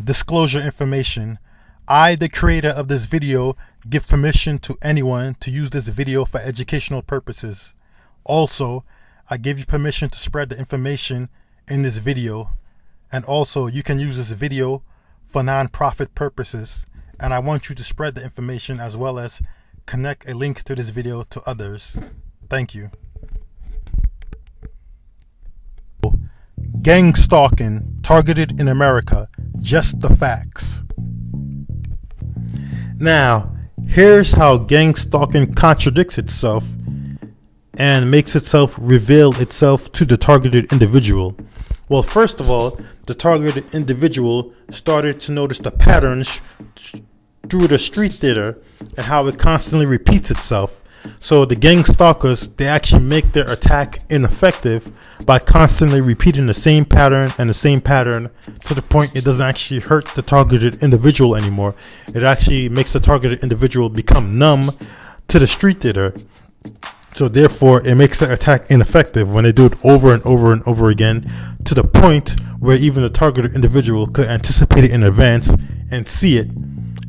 Disclosure information. I, the creator of this video, give permission to anyone to use this video for educational purposes. Also, I give you permission to spread the information in this video. And also, you can use this video for non-profit purposes. And I want you to spread the information as well as connect a link to this video to others. Thank you. Gang stalking targeted in America. Just the facts. Now, here's how gang stalking contradicts itself and makes itself reveal itself to the targeted individual. Well, first of all, the targeted individual started to notice the patterns through the street theater and how it constantly repeats itself. So the gang stalkers, they actually make their attack ineffective by constantly repeating the same pattern and the same pattern to the point it doesn't actually hurt the targeted individual anymore. It actually makes the targeted individual become numb to the street theater. So therefore, it makes their attack ineffective when they do it over and over and over again, to the point where even the targeted individual could anticipate it in advance and see it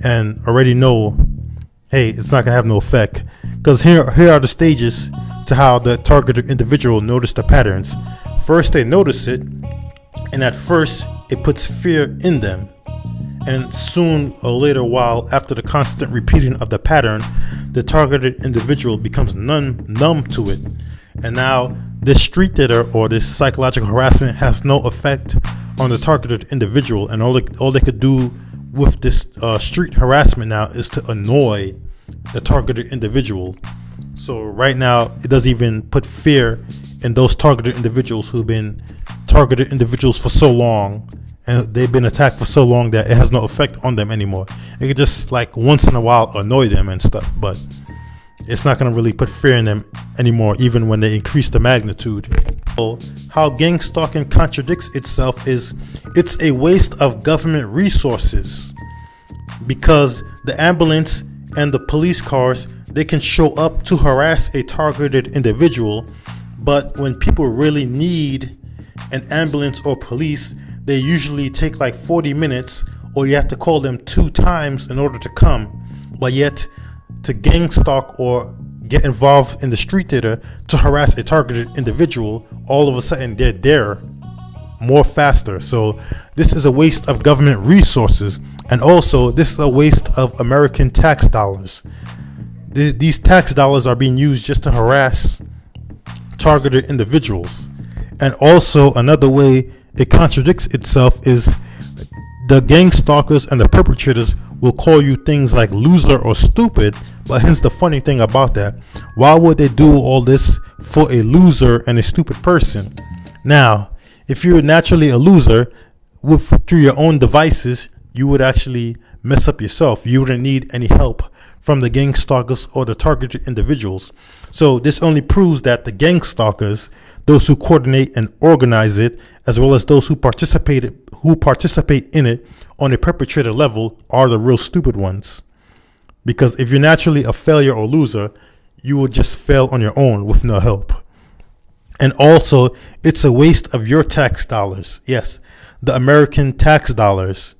and already know, hey, it's not gonna have no effect. Because here are the stages to how the targeted individual noticed the patterns. First, they notice it, and at first, it puts fear in them. And soon, a later while, after the constant repeating of the pattern, the targeted individual becomes numb to it. And now, this street theater or this psychological harassment has no effect on the targeted individual. And all they could do with this street harassment now is to annoy the targeted individual. So right now, it doesn't even put fear in those targeted individuals who've been targeted individuals for so long, and they've been attacked for so long that it has no effect on them anymore. It could just like once in a while annoy them and stuff, but it's not going to really put fear in them anymore, even when they increase the magnitude. So how gang stalking contradicts itself is it's a waste of government resources, because the ambulance and the police cars, they can show up to harass a targeted individual, but when people really need an ambulance or police, they usually take like 40 minutes, or you have to call them 2 times in order to come. But yet, to gang stalk or get involved in the street theater to harass a targeted individual, all of a sudden they're there more faster. So this is a waste of government resources, and also this is a waste of American tax dollars. These tax dollars are being used just to harass targeted individuals. And also another way it contradicts itself is the gang stalkers and the perpetrators will call you things like loser or stupid. But here's the funny thing about that: why would they do all this for a loser and a stupid person? Now, if you're naturally a loser, through your own devices, you would actually mess up yourself. You wouldn't need any help from the gang stalkers or the targeted individuals. So this only proves that the gang stalkers, those who coordinate and organize it, as well as those who participate in it on a perpetrator level, are the real stupid ones. Because if you're naturally a failure or loser, you will just fail on your own with no help. And also, it's a waste of your tax dollars. Yes, the American tax dollars.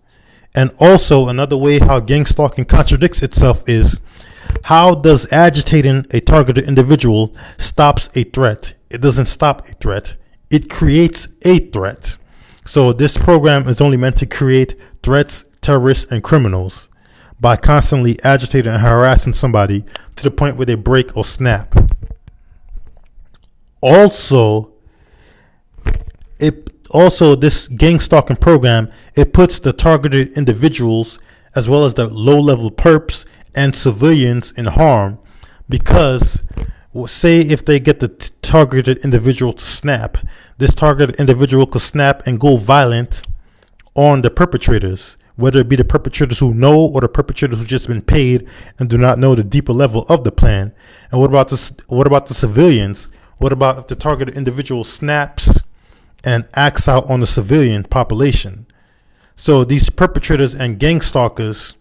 And also, another way how gang stalking contradicts itself is, how does agitating a targeted individual stops a threat? It doesn't stop a threat. It creates a threat. So this program is only meant to create threats, terrorists, and criminals by constantly agitating and harassing somebody to the point where they break or snap. Also, this gang stalking program, it puts the targeted individuals as well as the low-level perps and civilians in harm, because say if they get the targeted individual to snap, this targeted individual could snap and go violent on the perpetrators, whether it be the perpetrators who know or the perpetrators who just been paid and do not know the deeper level of the plan. And what about the civilians? What about if the targeted individual snaps and acts out on the civilian population? So these perpetrators and gang stalkers,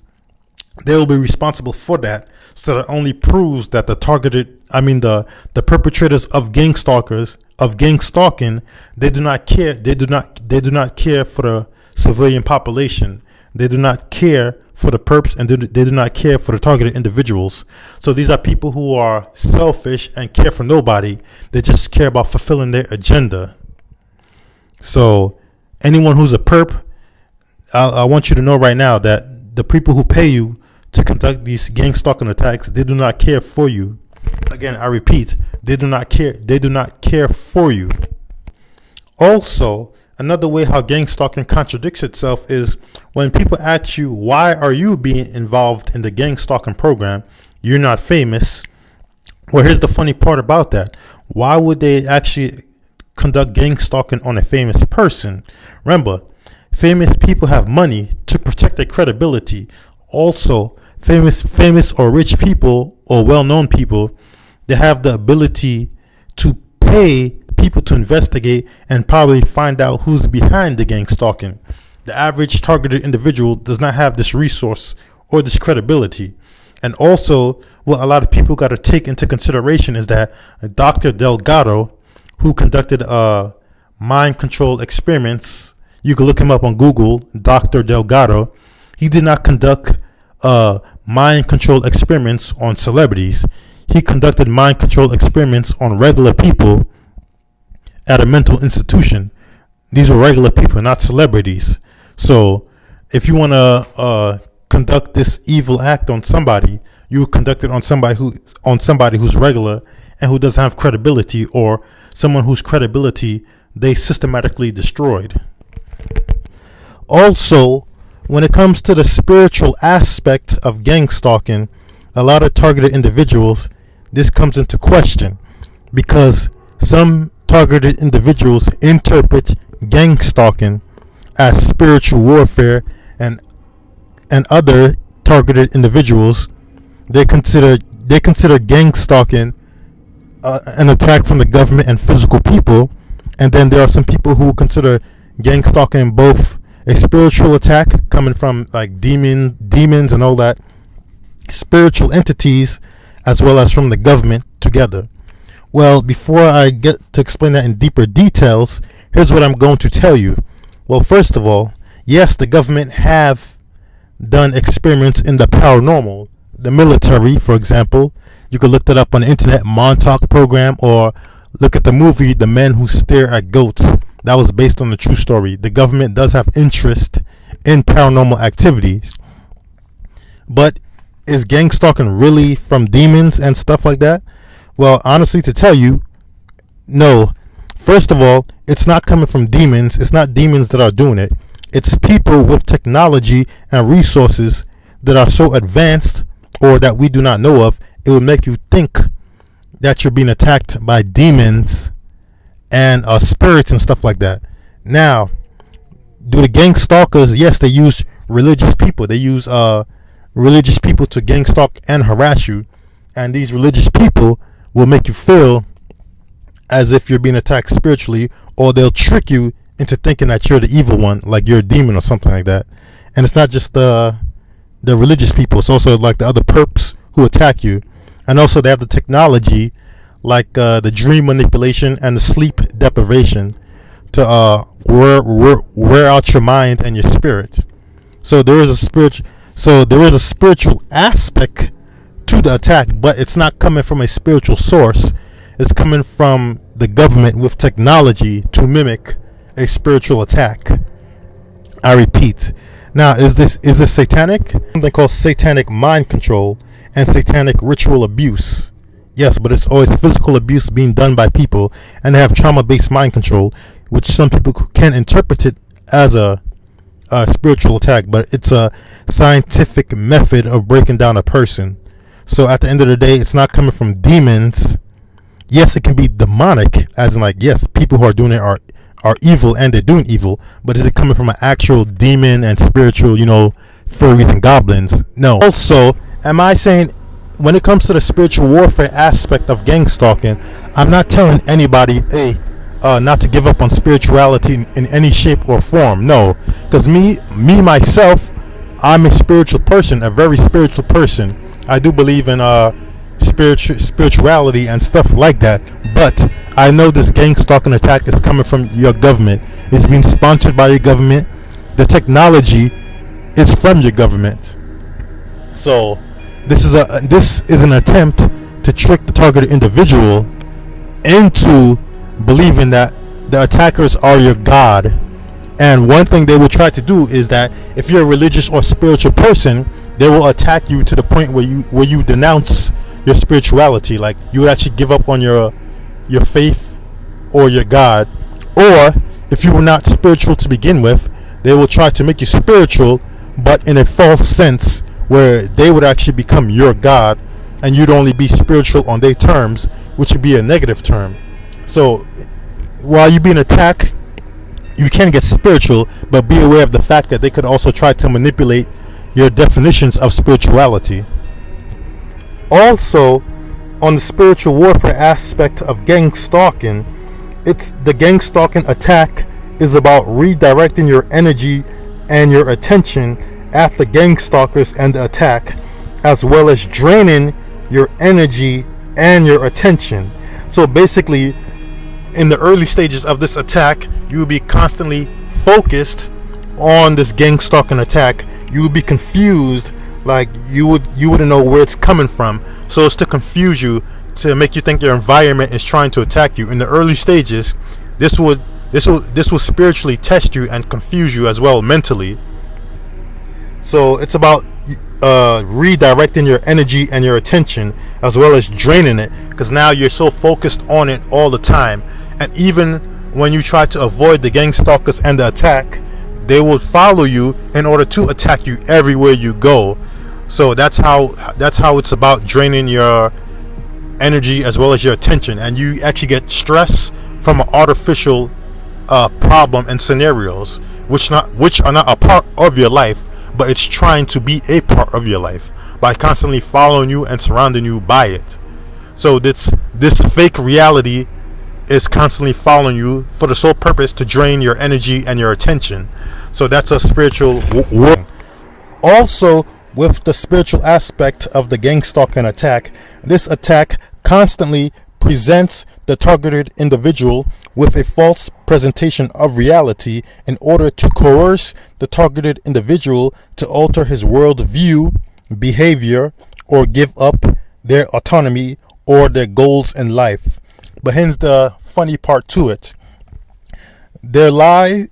they will be responsible for that. So that only proves that the perpetrators of gang stalking, they do not care. They do not care for the civilian population. They do not care for the perps, and they do not care for the targeted individuals. So these are people who are selfish and care for nobody. They just care about fulfilling their agenda. So anyone who's a perp, I want you to know right now that the people who pay you to conduct these gang stalking attacks, they do not care for you. Again, I repeat, they do not care. They do not care for you. Also, another way how gang stalking contradicts itself is when people ask you, why are you being involved in the gang stalking program? You're not famous. Well, here's the funny part about that. Why would they actually conduct gang stalking on a famous person? Remember, famous people have money to protect their credibility. Also, famous or rich people or well-known people, they have the ability to pay people to investigate and probably find out who's behind the gang stalking. The average targeted individual does not have this resource or this credibility. And also, what a lot of people got to take into consideration is that Dr. Delgado, who conducted mind control experiments, you can look him up on Google, Dr. Delgado, he did not conduct mind control experiments on celebrities. He conducted mind control experiments on regular people at a mental institution. These were regular people, not celebrities. So if you want to conduct this evil act on somebody, you conduct it on somebody who's regular and who doesn't have credibility, or someone whose credibility they systematically destroyed. Also, when it comes to the spiritual aspect of gang stalking, a lot of targeted individuals, this comes into question because some targeted individuals interpret gang stalking as spiritual warfare, and other targeted individuals, they consider gang stalking an attack from the government and physical people. And then there are some people who consider gang stalking both a spiritual attack coming from like demons and all that, spiritual entities, as well as from the government together. Well, before I get to explain that in deeper details, here's what I'm going to tell you. Well, first of all, yes, the government have done experiments in the paranormal. The military, for example, you can look that up on the internet, Montauk program, or look at the movie The Men Who Stare at Goats. That was based on a true story. The government does have interest in paranormal activities. But is gang stalking really from demons and stuff like that? Well, honestly, to tell you, no. First of all, it's not coming from demons. It's not demons that are doing it. It's people with technology and resources that are so advanced or that we do not know of. It will make you think that you're being attacked by demons and spirits and stuff like that. Now, do the gang stalkers, yes, they use religious people. They use religious people to gang stalk and harass you. And these religious people will make you feel as if you're being attacked spiritually, or they'll trick you into thinking that you're the evil one, like you're a demon or something like that. And it's not just the religious people. It's also like the other perps who attack you. And also they have the technology like the dream manipulation and the sleep deprivation to wear out your mind and your spirit. So there is a spiritual aspect to the attack, but it's not coming from a spiritual source. It's coming from the government with technology to mimic a spiritual attack. I repeat. Now, is this satanic? Something called satanic mind control and satanic ritual abuse. Yes, but it's always physical abuse being done by people, and they have trauma-based mind control, which some people can interpret it as a spiritual attack, but it's a scientific method of breaking down a person. So at the end of the day, it's not coming from demons. Yes, it can be demonic, as in like, yes, people who are doing it are evil and they're doing evil, but is it coming from an actual demon and spiritual, fairies and goblins? No. Also, am I saying when it comes to the spiritual warfare aspect of gang stalking, I'm not telling anybody, hey, not to give up on spirituality in any shape or form. No, because me myself, I'm a spiritual person, a very spiritual person. I do believe in spirituality and stuff like that. But I know this gang stalking attack is coming from your government. It's being sponsored by your government. the technology is from your government. So this is an attempt to trick the targeted individual into believing that the attackers are your god. And one thing they will try to do is that if you're a religious or spiritual person, they will attack you to the point where you denounce your spirituality, like you would actually give up on your faith or your god. Or if you were not spiritual to begin with, they will try to make you spiritual, but in a false sense, where they would actually become your god and you'd only be spiritual on their terms, which would be a negative term. So while you're being attacked, you can get spiritual, but be aware of the fact that they could also try to manipulate your definitions of spirituality. Also, on the spiritual warfare aspect of gang stalking, it's the gang stalking attack is about redirecting your energy and your attention at the gang stalkers and the attack, as well as draining your energy and your attention. So basically, in the early stages of this attack, you will be constantly focused on this gang stalking attack. You will be confused, like you wouldn't know where it's coming from. So it's to confuse you, to make you think your environment is trying to attack you. In the early stages, this will spiritually test you and confuse you as well mentally. So it's about redirecting your energy and your attention, as well as draining it, because now you're so focused on it all the time. And even when you try to avoid the gang stalkers and the attack, they will follow you in order to attack you everywhere you go. So that's how it's about draining your energy as well as your attention, and you actually get stress from an artificial problem and scenarios which are not a part of your life, but it's trying to be a part of your life by constantly following you and surrounding you by it. So this fake reality is constantly following you for the sole purpose to drain your energy and your attention. So that's a spiritual war. Also, with the spiritual aspect of the gang stalking attack, this attack constantly presents the targeted individual with a false presentation of reality in order to coerce the targeted individual to alter his worldview, behavior, or give up their autonomy or their goals in life. But here's the funny part to it. They're lying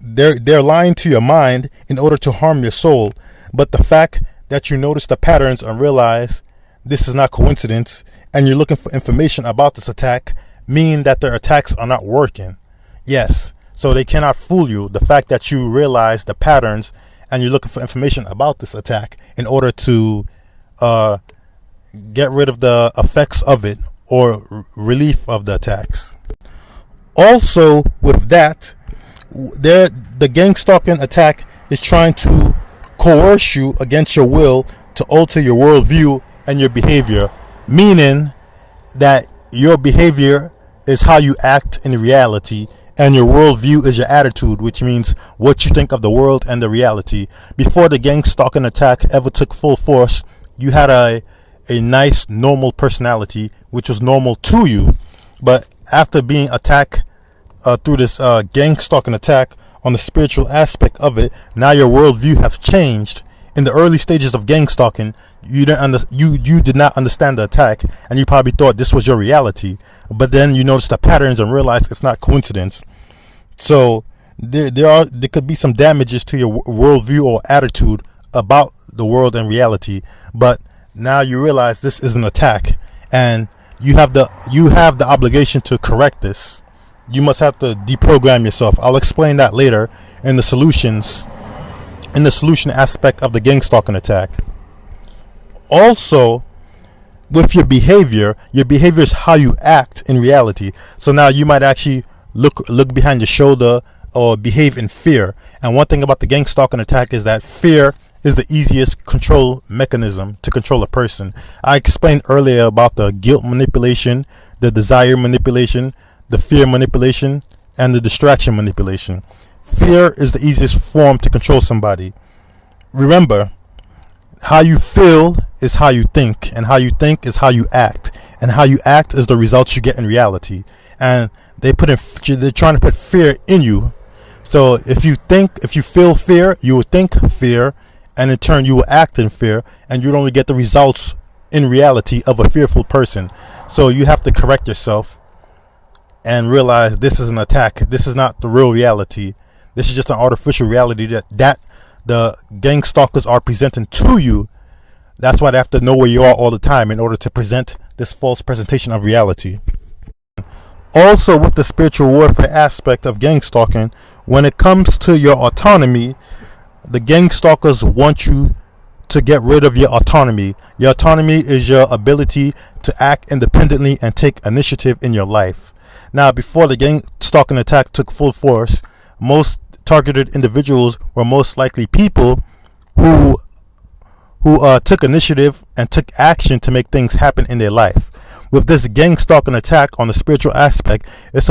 to your mind in order to harm your soul. But the fact that you notice the patterns and realize this is not coincidence, and you're looking for information about this attack, mean that their attacks are not working. Yes, so they cannot fool you. The fact that you realize the patterns and you're looking for information about this attack in order to get rid of the effects of it or relief of the attacks. Also, with that, the gang stalking attack is trying to coerce you against your will to alter your worldview and your behavior, meaning that your behavior is how you act in reality, and your worldview is your attitude, which means what you think of the world and the reality. Before the gang stalking attack ever took full force, you had a nice, normal personality, which was normal to you. But after being attacked through this gang stalking attack on the spiritual aspect of it, now your worldview have changed. In the early stages of gang stalking, you did not understand the attack, and you probably thought this was your reality. But then you noticed the patterns and realized it's not coincidence. So there could be some damages to your worldview or attitude about the world and reality. But now you realize this is an attack, and you have the obligation to correct this. You must have to deprogram yourself. I'll explain that later in the solution aspect of the gang stalking attack. Also, with your behavior is how you act in reality. So now you might actually look behind your shoulder or behave in fear. And one thing about the gang stalking attack is that fear is the easiest control mechanism to control a person. I explained earlier about the guilt manipulation, the desire manipulation, the fear manipulation, and the distraction manipulation. Fear is the easiest form to control somebody. Remember, how you feel is how you think, and how you think is how you act, and how you act is the results you get in reality. And they're trying to put fear in you So if you feel fear, you will think fear, and in turn you will act in fear, and you'd only get the results in reality of a fearful person. So you have to correct yourself and realize this is an attack. This is not the real reality. This is just an artificial reality that the gang stalkers are presenting to you. That's why they have to know where you are all the time in order to present this false presentation of reality. Also, with the spiritual warfare aspect of gang stalking, when it comes to your autonomy, the gang stalkers want you to get rid of your autonomy. Your autonomy is your ability to act independently and take initiative in your life. Now, before the gang stalking attack took full force, most targeted individuals were most likely people who took initiative and took action to make things happen in their life. With this gang stalking attack on the spiritual aspect, this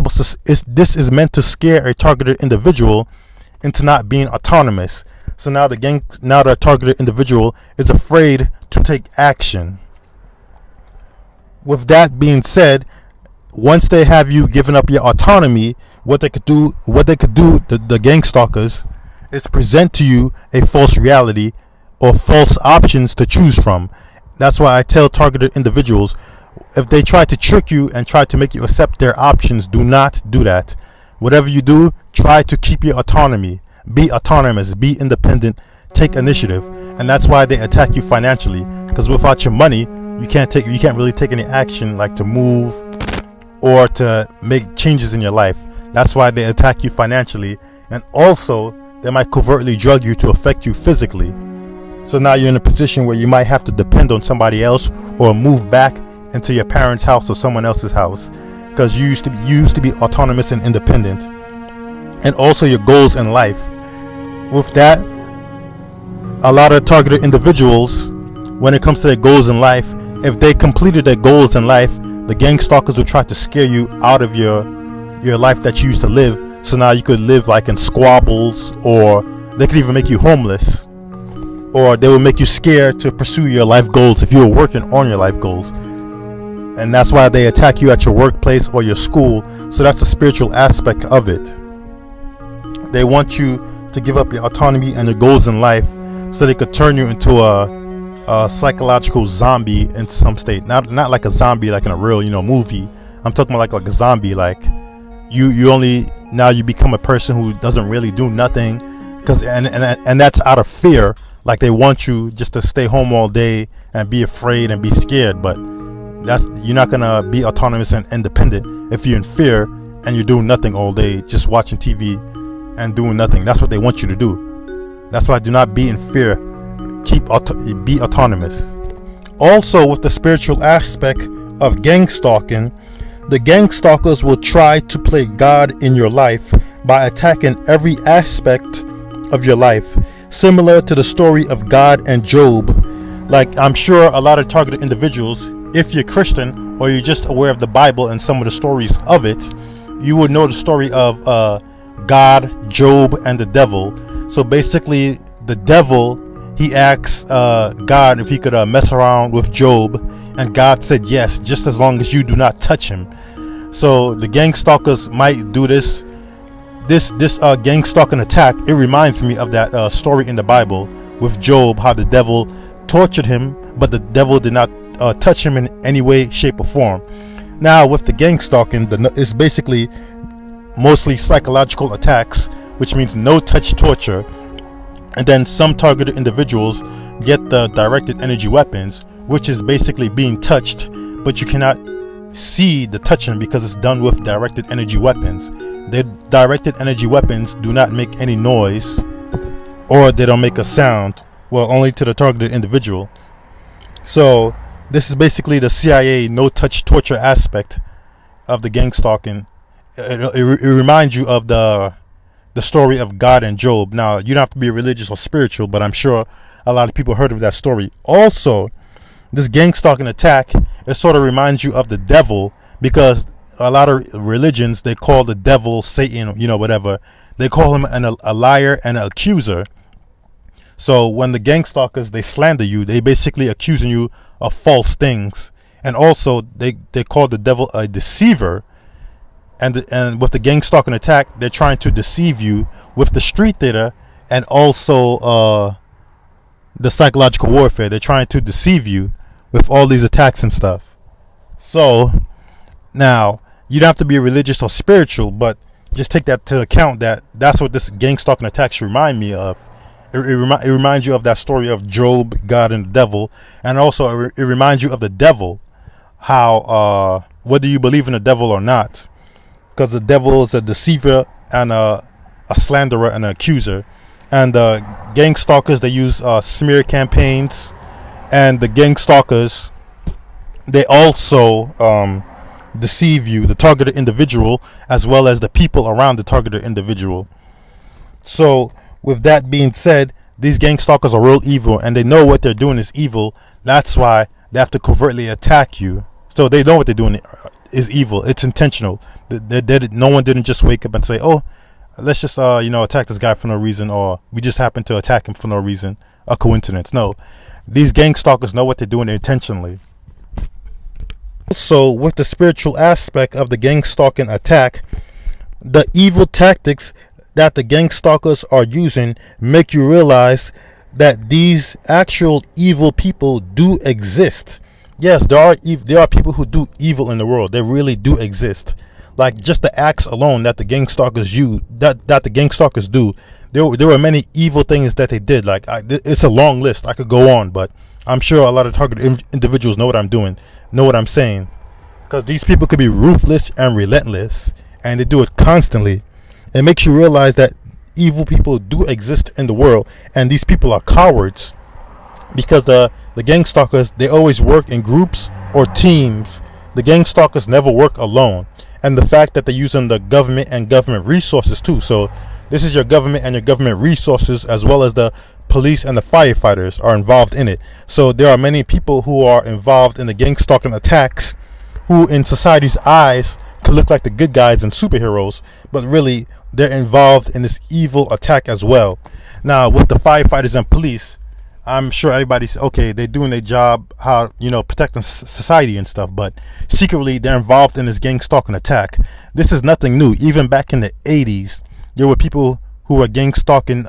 is meant to scare a targeted individual into not being autonomous. So now the targeted individual is afraid to take action. With that being said, once they have you given up your autonomy, what they could do, the gang stalkers, is present to you a false reality or false options to choose from. That's why I tell targeted individuals, if they try to trick you and try to make you accept their options, do not do that. Whatever you do, try to keep your autonomy. Be autonomous, be independent, take initiative. And that's why they attack you financially, because without your money, you can't really take any action like to move or to make changes in your life. That's why they attack you financially, and also they might covertly drug you to affect you physically. So now you're in a position where you might have to depend on somebody else or move back into your parents' house or someone else's house, because you used to be autonomous and independent. And also your goals in life. With that, a lot of targeted individuals, when it comes to their goals in life, if they completed their goals in life, the gang stalkers will try to scare you out of your life that you used to live. So now you could live like in squabbles, or they could even make you homeless, or they will make you scared to pursue your life goals if you were working on your life goals. And that's why they attack you at your workplace or your school. So that's the spiritual aspect of it. They want you to give up your autonomy and your goals in life so they could turn you into a psychological zombie in some state. Not like a zombie like in a real movie. I'm talking about like a zombie, like you become a person who doesn't really do nothing, and that's out of fear. Like they want you just to stay home all day and be afraid and be scared, but you're not gonna be autonomous and independent if you're in fear and you're doing nothing all day, just watching TV and doing nothing. That's what they want you to do. That's why do not be in fear. Be autonomous. Also, with the spiritual aspect of gang stalking, the gang stalkers will try to play God in your life by attacking every aspect of your life, similar to the story of God and Job. Like, I'm sure a lot of targeted individuals, if you're Christian or you're just aware of the Bible and some of the stories of it, you would know the story of God, Job, and the devil. So basically, the devil, he asks God if he could mess around with Job, and God said yes, just as long as you do not touch him. So the gang stalkers might do this gang stalking attack. It reminds me of that story in the Bible with Job, how the devil tortured him, but the devil did not touch him in any way, shape, or form. Now with the gang stalking, it's basically mostly psychological attacks, which means no touch torture. And then some targeted individuals get the directed energy weapons, which is basically being touched, but you cannot see the touching because it's done with directed energy weapons. The directed energy weapons do not make any noise, or they don't make a sound, well, only to the targeted individual. So this is basically the CIA no touch torture aspect of the gang stalking. It reminds you of the story of God and Job. Now, you don't have to be religious or spiritual, but I'm sure a lot of people heard of that story. Also, this gang stalking attack, it sort of reminds you of the devil, because a lot of religions, they call the devil Satan, whatever. They call him a liar and an accuser. So when the gang stalkers, they slander you, they basically accusing you of false things. And also, they call the devil a deceiver. and with the gang stalking attack, they're trying to deceive you with the street data and also the psychological warfare. They're trying to deceive you with all these attacks and stuff. So now you don't have to be religious or spiritual, but just take that to account. That's what this gang stalking attacks remind me of. It reminds you of that story of Job, God, and the devil, and also it reminds you of the devil. How whether you believe in the devil or not, because the devil is a deceiver and a slanderer and an accuser, and the gang stalkers, they use smear campaigns, and the gang stalkers, they also deceive you, the targeted individual, as well as the people around the targeted individual. So with that being said, these gang stalkers are real evil, and they know what they're doing is evil. That's why they have to covertly attack you. So they know what they're doing is evil. It's intentional. No one didn't just wake up and say, "Oh, let's just attack this guy for no reason," or "We just happened to attack him for no reason." A coincidence. No, these gang stalkers know what they're doing intentionally. Also, with the spiritual aspect of the gang stalking attack, the evil tactics that the gang stalkers are using make you realize that these actual evil people do exist. Yes, there are people who do evil in the world. They really do exist. Like just the acts alone that the gang stalkers that the gang stalkers do. There were many evil things that they did. Like it's a long list. I could go on, but I'm sure a lot of targeted individuals know what I'm doing, know what I'm saying, because these people could be ruthless and relentless, and they do it constantly. It makes you realize that evil people do exist in the world, and these people are cowards, because the gang stalkers, they always work in groups or teams. The gang stalkers never work alone. And the fact that they're using the government and government resources too. So this is your government and your government resources, as well as the police and the firefighters are involved in it. So there are many people who are involved in the gang stalking attacks who in society's eyes could look like the good guys and superheroes, but really they're involved in this evil attack as well. Now with the firefighters and police, I'm sure everybody's okay, they're doing their job, protecting society and stuff, but secretly they're involved in this gang stalking attack. This is nothing new. Even back in the 80s, there were people who were gang stalking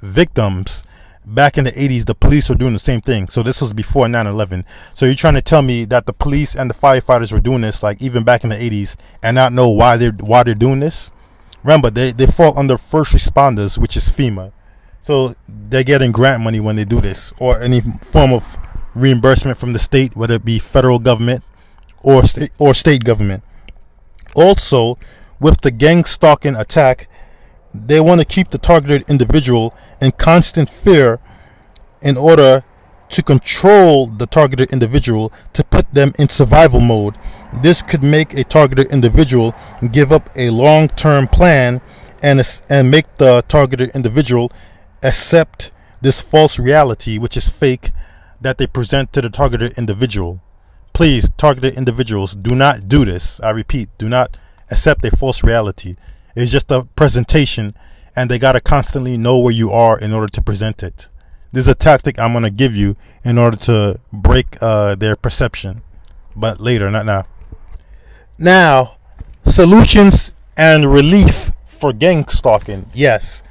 victims. Back in the 80s, the police were doing the same thing. So this was before 9/11. So you're trying to tell me that the police and the firefighters were doing this like even back in the 80s and not know why they're doing this? Remember, they fall under first responders, which is FEMA. So they're getting grant money when they do this, or any form of reimbursement from the state, whether it be federal government or state government. Also, with the gang stalking attack, they want to keep the targeted individual in constant fear in order to control the targeted individual, to put them in survival mode. This could make a targeted individual give up a long-term plan and make the targeted individual accept this false reality, which is fake, that they present to the targeted individual. Please, targeted individuals, do not do this. I repeat, do not accept a false reality. It's just a presentation, and they got to constantly know where you are in order to present it. This is a tactic I'm going to give you in order to break their perception, but later, not now. Now, solutions and relief for gang stalking. Yes,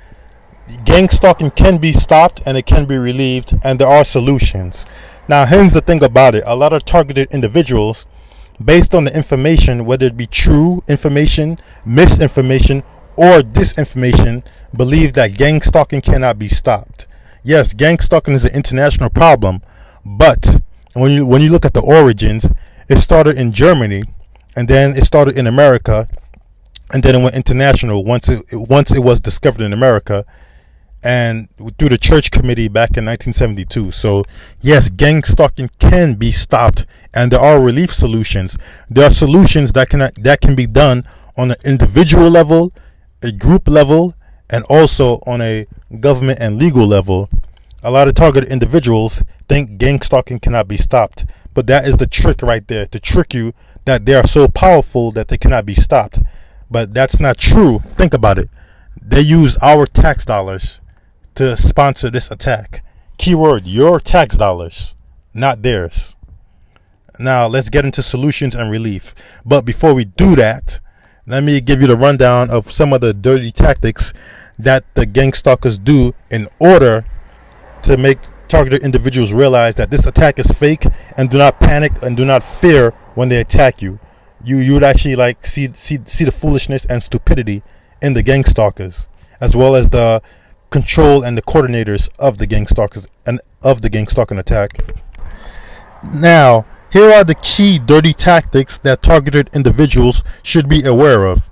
gang stalking can be stopped and it can be relieved, and there are solutions. Now, here's the thing about it. A lot of targeted individuals, based on the information, whether it be true information, misinformation, or disinformation, believe that gang stalking cannot be stopped. Yes, gang stalking is an international problem, but when you look at the origins, it started in Germany, and then it started in America, and then it went international once it was discovered in America, and through the Church Committee back in 1972. So yes, gang stalking can be stopped, and there are relief solutions. There are solutions that can be done on an individual level, a group level, and also on a government and legal level. A lot of targeted individuals think gang stalking cannot be stopped, but that is the trick right there, to trick you that they are so powerful that they cannot be stopped. But that's not true. Think about it. They use our tax dollars to sponsor this attack. Keyword, your tax dollars, not theirs. Now let's get into solutions and relief. But before we do that, let me give you the rundown of some of the dirty tactics that the gang stalkers do in order to make targeted individuals realize that this attack is fake, and do not panic and do not fear when they attack you. You would actually like see the foolishness and stupidity in the gang stalkers, as well as the control and the coordinators of the gang stalkers and of the gang stalking attack. Now, here are the key dirty tactics that targeted individuals should be aware of.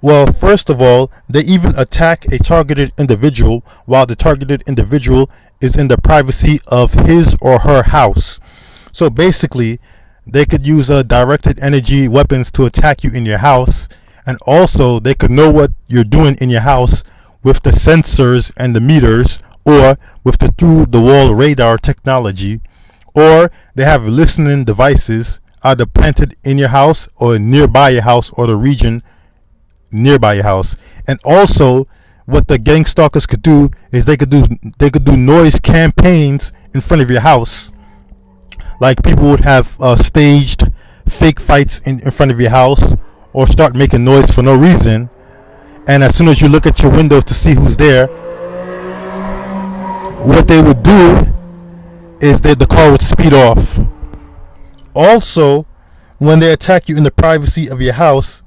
Well, first of all, they even attack a targeted individual while the targeted individual is in the privacy of his or her house. So basically, they could use directed energy weapons to attack you in your house, and also they could know what you're doing in your house with the sensors and the meters, or with the through the wall radar technology, or they have listening devices either planted in your house or nearby your house or the region nearby your house. And also, what the gang stalkers could do is they could do noise campaigns in front of your house. Like people would have staged fake fights in front of your house, or start making noise for no reason. And as soon as you look at your window to see who's there, what they would do is that the car would speed off. Also, when they attack you in the privacy of your house,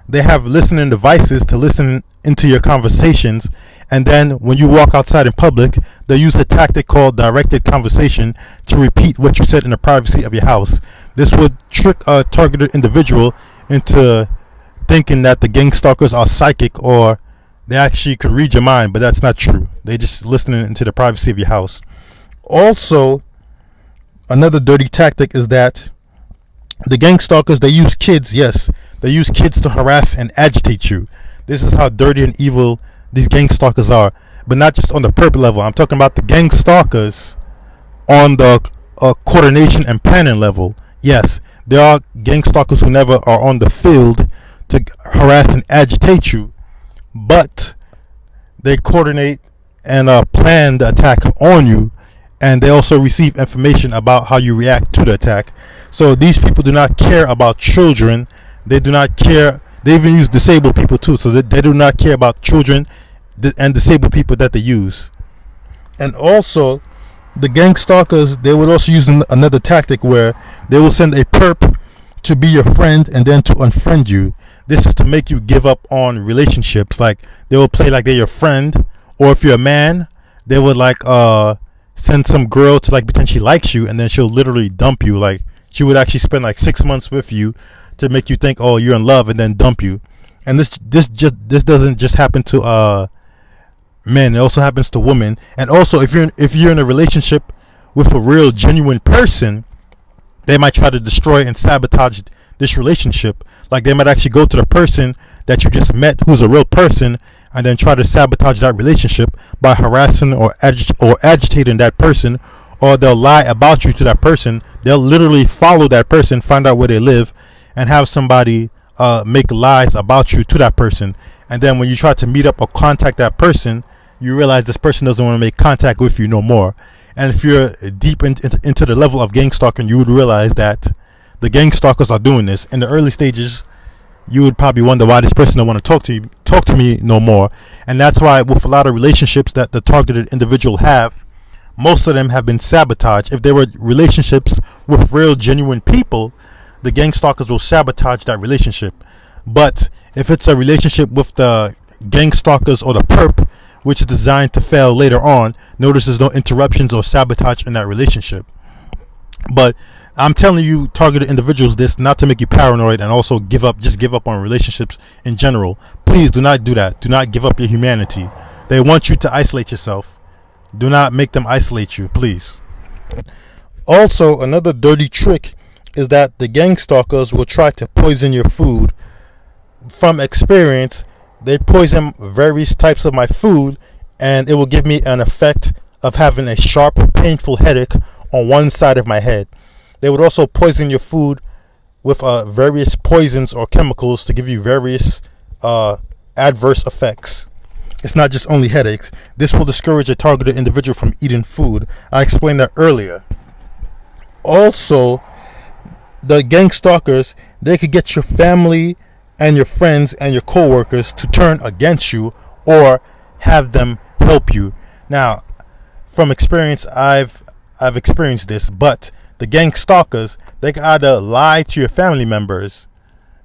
they have listening devices to listen into your conversations, and then when you walk outside in public, they use a tactic called directed conversation to repeat what you said in the privacy of your house. This would trick a targeted individual into thinking that the gang stalkers are psychic, or they actually could read your mind, but that's not true. They just listening into the privacy of your house. Also, another dirty tactic is that the gang stalkers, they use kids. Yes, they use kids to harass and agitate you. This is how dirty and evil these gang stalkers are. But not just on the perp level. I'm talking about the gang stalkers on the coordination and planning level. Yes, there are gang stalkers who never are on the field to harass and agitate you, but they coordinate and plan the attack on you, and they also receive information about how you react to the attack. So these people do not care about children. They do not care. They even use disabled people too. So they do not care about children and disabled people that they use. And also, the gang stalkers, they would also use another tactic where they will send a perp to be your friend and then to unfriend you. This is to make you give up on relationships. Like, they will play like they're your friend, or if you're a man, they would like send some girl to like pretend she likes you, and then she'll literally dump you. Like, she would actually spend like 6 months with you to make you think, oh, you're in love, and then dump you. And this doesn't just happen to men. It also happens to women. And also, if you're in a relationship with a real genuine person, they might try to destroy and sabotage this relationship. Like, they might actually go to the person that you just met, who's a real person, and then try to sabotage that relationship by harassing or agitating that person, or they'll lie about you to that person. They'll literally follow that person, find out where they live, and have somebody make lies about you to that person. And then when you try to meet up or contact that person, you realize this person doesn't want to make contact with you no more. And if you're deep into the level of gang stalking, you would realize that the gang stalkers are doing this. In the early stages, you would probably wonder why this person don't want to talk to me no more. And that's why with a lot of relationships that the targeted individual have, most of them have been sabotaged. If they were relationships with real genuine people, the gang stalkers will sabotage that relationship. But if it's a relationship with the gang stalkers or the perp, which is designed to fail later on, notice there's no interruptions or sabotage in that relationship. But I'm telling you, targeted individuals, this not to make you paranoid and also give up on relationships in general. Please do not do that. Do not give up your humanity. They want you to isolate yourself. Do not make them isolate you, please. Also, another dirty trick is that the gang stalkers will try to poison your food. From experience, they poison various types of my food, and it will give me an effect of having a sharp, painful headache on one side of my head. They would also poison your food with various poisons or chemicals to give you various adverse effects. It's not just only headaches. This will discourage a targeted individual from eating food. I explained that earlier. Also, the gang stalkers, they could get your family and your friends and your coworkers to turn against you or have them help you. Now, from experience, I've experienced this, but the gang stalkers, they can either lie to your family members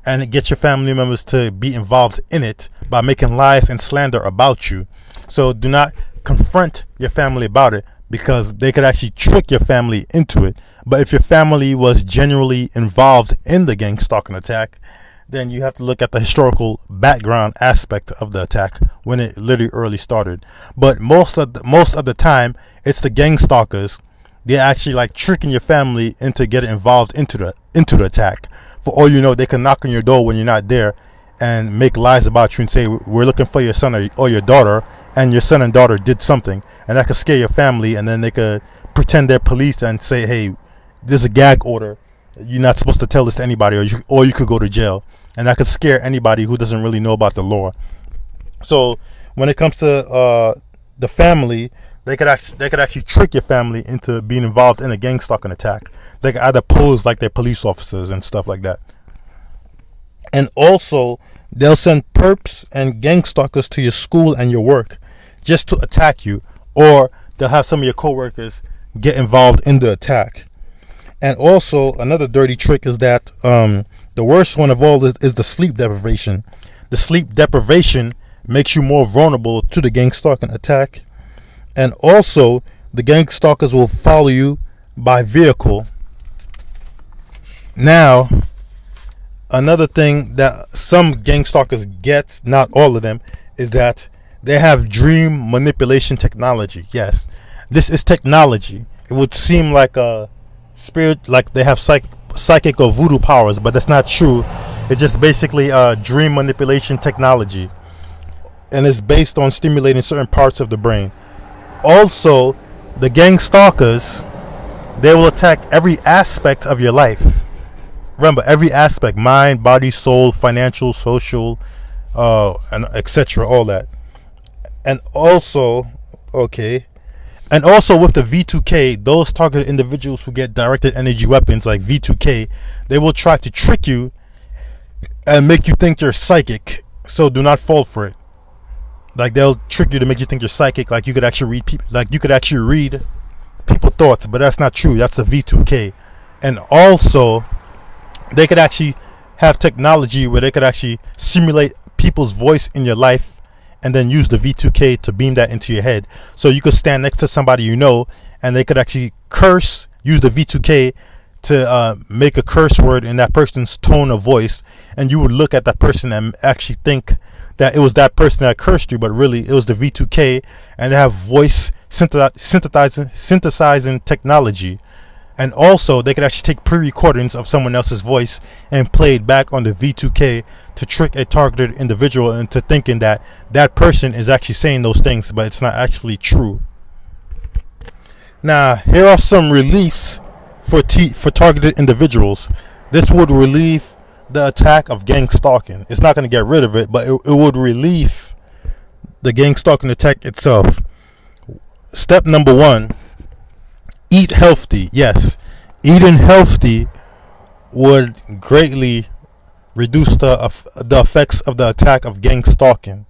and get your family members to be involved in it by making lies and slander about you. So do not confront your family about it, because they could actually trick your family into it. But if your family was genuinely involved in the gang stalking attack, then you have to look at the historical background aspect of the attack when it literally early started. But most of the time, it's the gang stalkers. They're actually like tricking your family into getting involved into the attack. For all you know, they can knock on your door when you're not there and make lies about you and say, we're looking for your son or your daughter, and your son and daughter did something, and that could scare your family. And then they could pretend they're police and say, hey, there's a gag order, you're not supposed to tell this to anybody, or you could go to jail. And that could scare anybody who doesn't really know about the law. So when it comes to the family, they could actually trick your family into being involved in a gang stalking attack. They could either pose like they're police officers and stuff like that. And also, they'll send perps and gang stalkers to your school and your work just to attack you, or they'll have some of your coworkers get involved in the attack. And also, another dirty trick is that the worst one of all is the sleep deprivation. The sleep deprivation makes you more vulnerable to the gang stalking attack. And also, the gang stalkers will follow you by vehicle. Now, another thing that some gang stalkers get, not all of them, is that they have dream manipulation technology. Yes, this is technology. It would seem like a spirit, like they have psychic or voodoo powers, but that's not true. It's just basically dream manipulation technology, and it's based on stimulating certain parts of the brain. Also, the gang stalkers, they will attack every aspect of your life. Remember, every aspect: mind, body, soul, financial, social, and etc. All that. And also, and also with the V2K, those targeted individuals who get directed energy weapons like V2K, they will try to trick you and make you think you're psychic. So do not fall for it. Like, they'll trick you to make you think you're psychic, like you could actually read people, like you could actually read people's thoughts, but that's not true. That's a V2K. And also, they could actually have technology where they could actually simulate people's voice in your life and then use the V2K to beam that into your head. So you could stand next to somebody you know, and they could actually use the V2K to make a curse word in that person's tone of voice, and you would look at that person and actually think that it was that person that cursed you, but really it was the V2K, and they have voice synthesizing technology. And also, they could actually take pre-recordings of someone else's voice and play it back on the V2K to trick a targeted individual into thinking that that person is actually saying those things, but it's not actually true. Now, here are some reliefs for targeted individuals. This would relieve the attack of gang stalking. It's not going to get rid of it, but it would relieve the gang stalking attack itself. Step number 1. Eat healthy. Yes, eating healthy would greatly reduce the effects of the attack of gang stalking.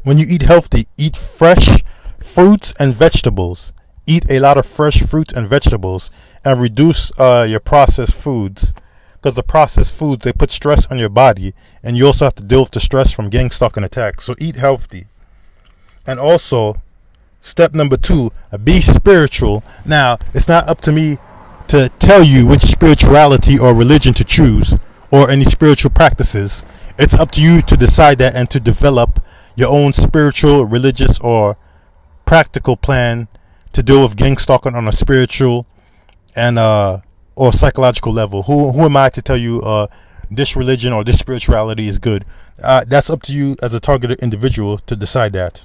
When you eat healthy, eat fresh fruits and vegetables. Eat a lot of fresh fruits and vegetables, and reduce your processed foods, because the processed foods, they put stress on your body, and you also have to deal with the stress from gang stalking attacks. So eat healthy. And also, step number 2, be spiritual. Now, it's not up to me to tell you which spirituality or religion to choose, or any spiritual practices. It's up to you to decide that and to develop your own spiritual, religious, or practical plan to deal with gang stalking on a spiritual and or psychological level. Who am I to tell you this religion or this spirituality is good? That's up to you as a targeted individual to decide that.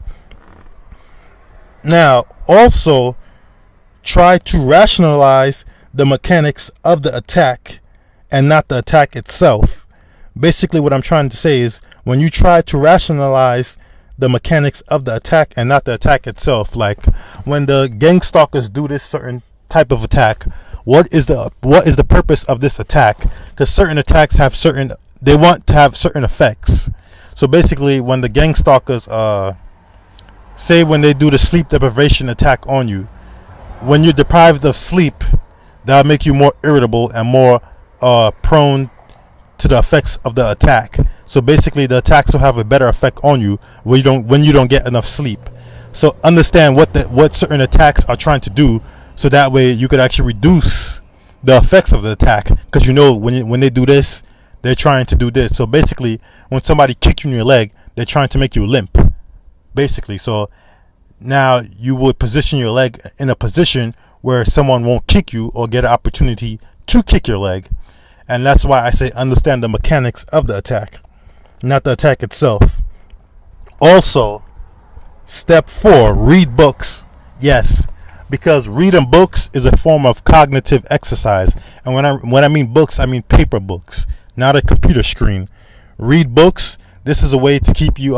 Now, also try to rationalize the mechanics of the attack and not the attack itself. Basically, what I'm trying to say is, when you try to rationalize the mechanics of the attack and not the attack itself, like when the gang stalkers do this certain type of attack, what is the purpose of this attack? Because certain attacks have certain they want to have certain effects. So basically, when the gang stalkers, say when they do the sleep deprivation attack on you, when you're deprived of sleep, that'll make you more irritable and more prone to the effects of the attack. So basically, the attacks will have a better effect on you when you don't get enough sleep. So understand what certain attacks are trying to do, so that way you could actually reduce the effects of the attack. Because when they do this, they're trying to do this. So basically, when somebody kicks you in your leg, they're trying to make you limp. Basically, so now you would position your leg in a position where someone won't kick you or get an opportunity to kick your leg. And that's why I say understand the mechanics of the attack, not the attack itself. Also, step 4, read books. Yes, because reading books is a form of cognitive exercise. And when I mean books, I mean paper books, not a computer screen. Read books. This is a way to keep you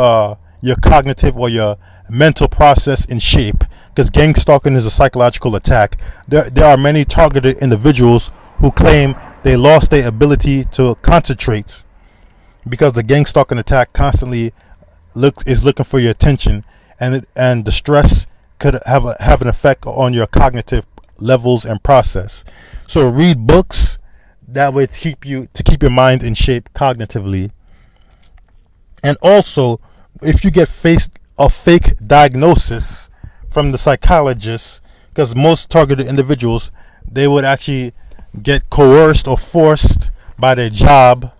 your cognitive or your mental process in shape, because gang stalking is a psychological attack. There are many targeted individuals who claim they lost their ability to concentrate because the gang stalking attack constantly is looking for your attention, and the stress could have an effect on your cognitive levels and process. So read books, that way to keep your mind in shape cognitively. And also, if you get faced a fake diagnosis from the psychologist, because most targeted individuals, they would actually get coerced or forced by their job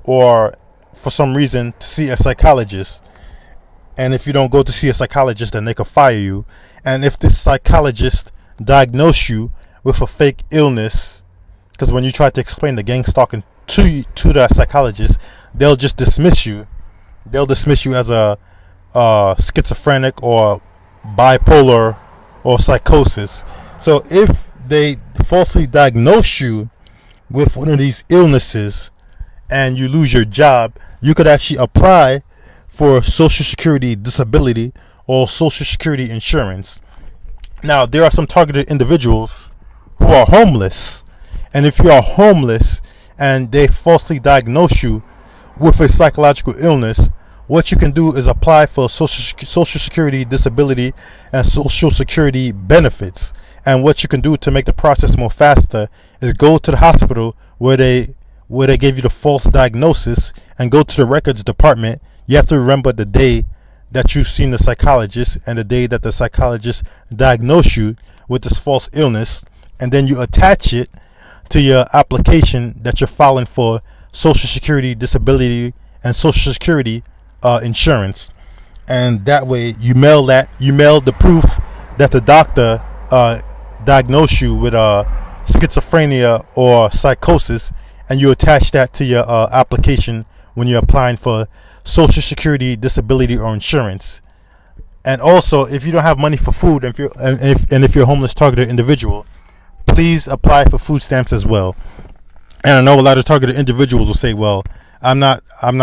or for some reason to see a psychologist. And if you don't go to see a psychologist, then they could fire you. And if this psychologist diagnose you with a fake illness, because when you try to explain the gang stalking to the psychologist, they'll just dismiss you. They'll dismiss you as a schizophrenic or bipolar or psychosis. So if they falsely diagnose you with one of these illnesses and you lose your job, you could actually apply for Social Security disability or Social Security insurance. Now, there are some targeted individuals who are homeless, and if you are homeless and they falsely diagnose you with a psychological illness, what you can do is apply for Social Security disability and Social Security benefits. And what you can do to make the process more faster is go to the hospital where they gave you the false diagnosis and go to the records department. You have to remember the day that you've seen the psychologist and the day that the psychologist diagnosed you with this false illness, and then you attach it to your application that you're filing for Social Security disability and Social Security insurance. And that way you mail the proof that the doctor diagnosed you with schizophrenia or psychosis, and you attach that to your application when you're applying for Social Security disability or insurance. And also, if you don't have money for food, if you're a homeless targeted individual, please apply for food stamps as well. And I know a lot of targeted individuals will say, well, I'm not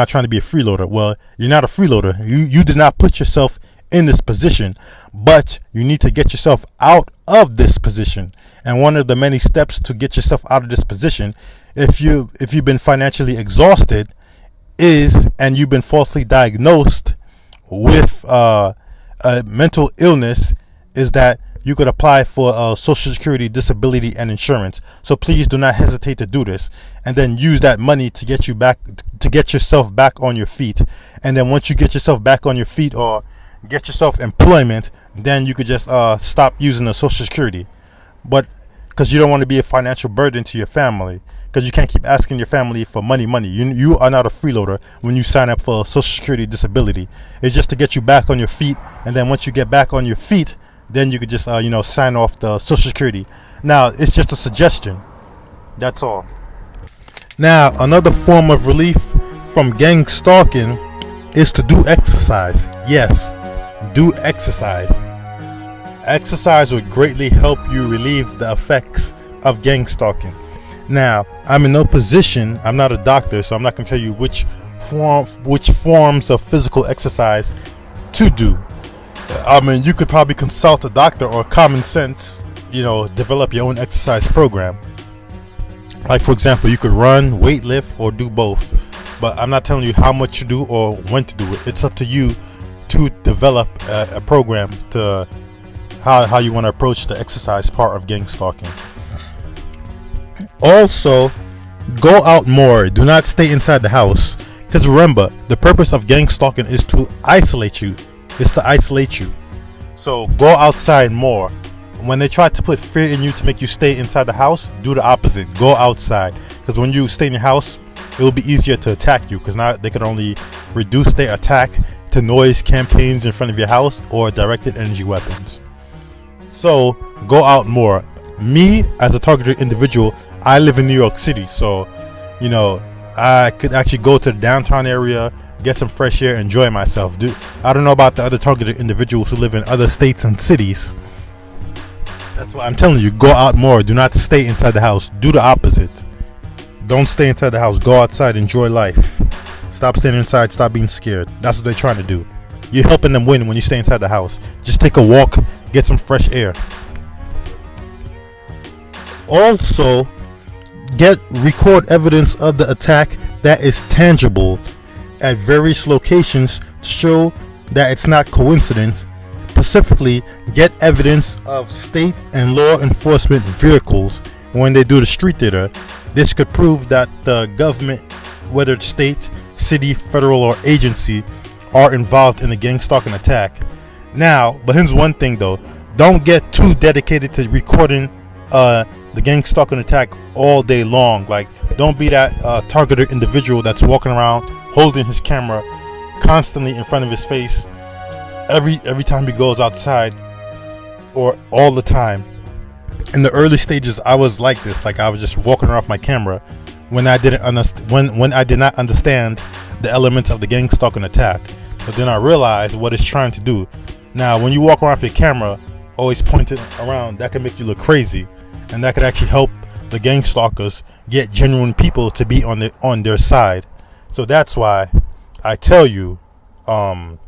trying to be a freeloader. Well, you're not a freeloader. You did not put yourself in this position, but you need to get yourself out of this position. And one of the many steps to get yourself out of this position, if you've been financially exhausted, and you've been falsely diagnosed with a mental illness, is that you could apply for Social Security disability and insurance. So please do not hesitate to do this, and then use that money to get yourself back on your feet. And then once you get yourself back on your feet or get yourself employment, then you could just stop using the Social Security. But because you don't want to be a financial burden to your family, because you can't keep asking your family for money. You are not a freeloader when you sign up for Social Security disability. It's just to get you back on your feet, and then once you get back on your feet, then you could just sign off the Social Security. Now, it's just a suggestion. That's all. Now, another form of relief from gang stalking is to do exercise. Yes, do exercise. Exercise would greatly help you relieve the effects of gang stalking. Now, I'm in no position, I'm not a doctor, so I'm not going to tell you which forms of physical exercise to do. I mean, you could probably consult a doctor or common sense, develop your own exercise program. Like, for example, you could run, weight lift, or do both. but I'm not telling you how much to do or when to do it. It's up to you to develop a program to how you want to approach the exercise part of gang stalking. Also, go out more. Do not stay inside the house. Because remember, the purpose of gang stalking is to isolate you. So go outside more. When they try to put fear in you to make you stay inside the house, do the opposite. Go outside. Because when you stay in your house, it will be easier to attack you. Because now they can only reduce their attack to noise campaigns in front of your house or directed energy weapons. So go out more. Me, as a targeted individual, I live in New York City. So, I could actually go to the downtown area, get some fresh air, enjoy myself. I don't know about the other targeted individuals who live in other states and cities. That's why I'm telling you, go out more. Do not stay inside the house. Do the opposite. Don't stay inside the house. Go outside, enjoy life. Stop staying inside, stop being scared. That's what they're trying to do. You're helping them win when you stay inside the house. Just take a walk, get some fresh air. Also, record evidence of the attack that is tangible at various locations to show that it's not coincidence. Specifically, get evidence of state and law enforcement vehicles when they do the street data. This could prove that the government, whether it's state, city, federal, or agency, are involved in the gang stalking attack. Now, but here's one thing though: don't get too dedicated to recording the gang stalking attack all day long. Like, don't be that targeted individual that's walking around holding his camera constantly in front of his face every time he goes outside, or all the time. In the early stages, I was like this. Like, I was just walking around with my camera when I didn't when I did not understand the elements of the gang stalking attack. But then I realized what it's trying to do. Now, when you walk around with your camera always pointed around, that can make you look crazy, and that could actually help the gang stalkers get genuine people to be on their side. So that's why I tell you, don't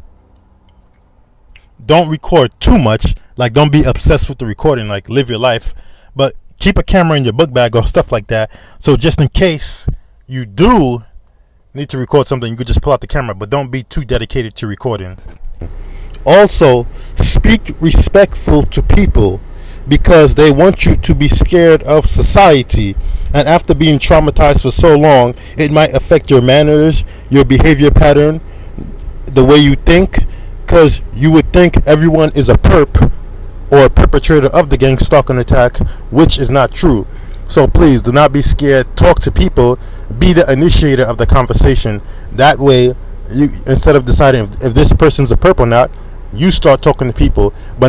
record too much. Like, don't be obsessed with the recording. Like, live your life, but keep a camera in your book bag or stuff like that. So just in case you do need to record something, you could just pull out the camera, but don't be too dedicated to recording. Also, speak respectful to people, because they want you to be scared of society, and after being traumatized for so long, it might affect your manners, your behavior pattern, the way you think, because you would think everyone is a perp or a perpetrator of the gang stalking attack, which is not true. So please do not be scared. Talk to people. Be the initiator of the conversation. That way, you, instead of deciding if this person's a perp or not, you start talking to people, but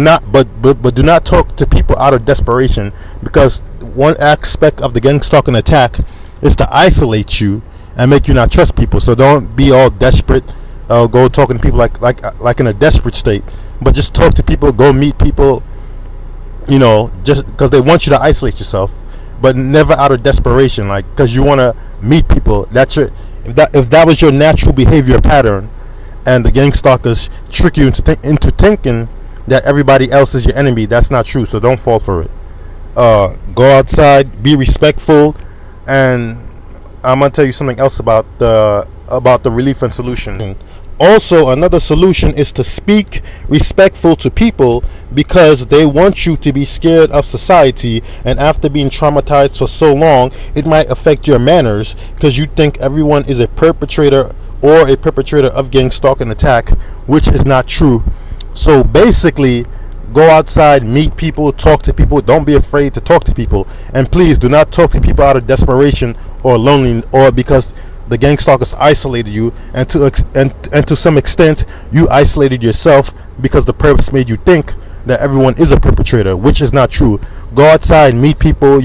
do not talk to people out of desperation, because one aspect of the gang stalking attack is to isolate you and make you not trust people. So don't be all desperate. Go talking to people like in a desperate state, but just talk to people. Go meet people. Just because they want you to isolate yourself, but never out of desperation. Like, because you want to meet people. That's your if that was your natural behavior pattern, and the gang stalkers trick you into thinking that everybody else is your enemy. That's not true. So don't fall for it. Go outside, be respectful, and I'm gonna tell you something else about the relief and solution. Also, another solution is to speak respectful to people, because they want you to be scared of society, and after being traumatized for so long, it might affect your manners, because you think everyone is a perpetrator of gang stalking attack, which is not true. So basically, go outside, meet people, talk to people. Don't be afraid to talk to people, and please do not talk to people out of desperation or loneliness, or because the gang stalkers isolated you, and to some extent you isolated yourself because the purpose made you think that everyone is a perpetrator, which is not true. Go outside, meet people.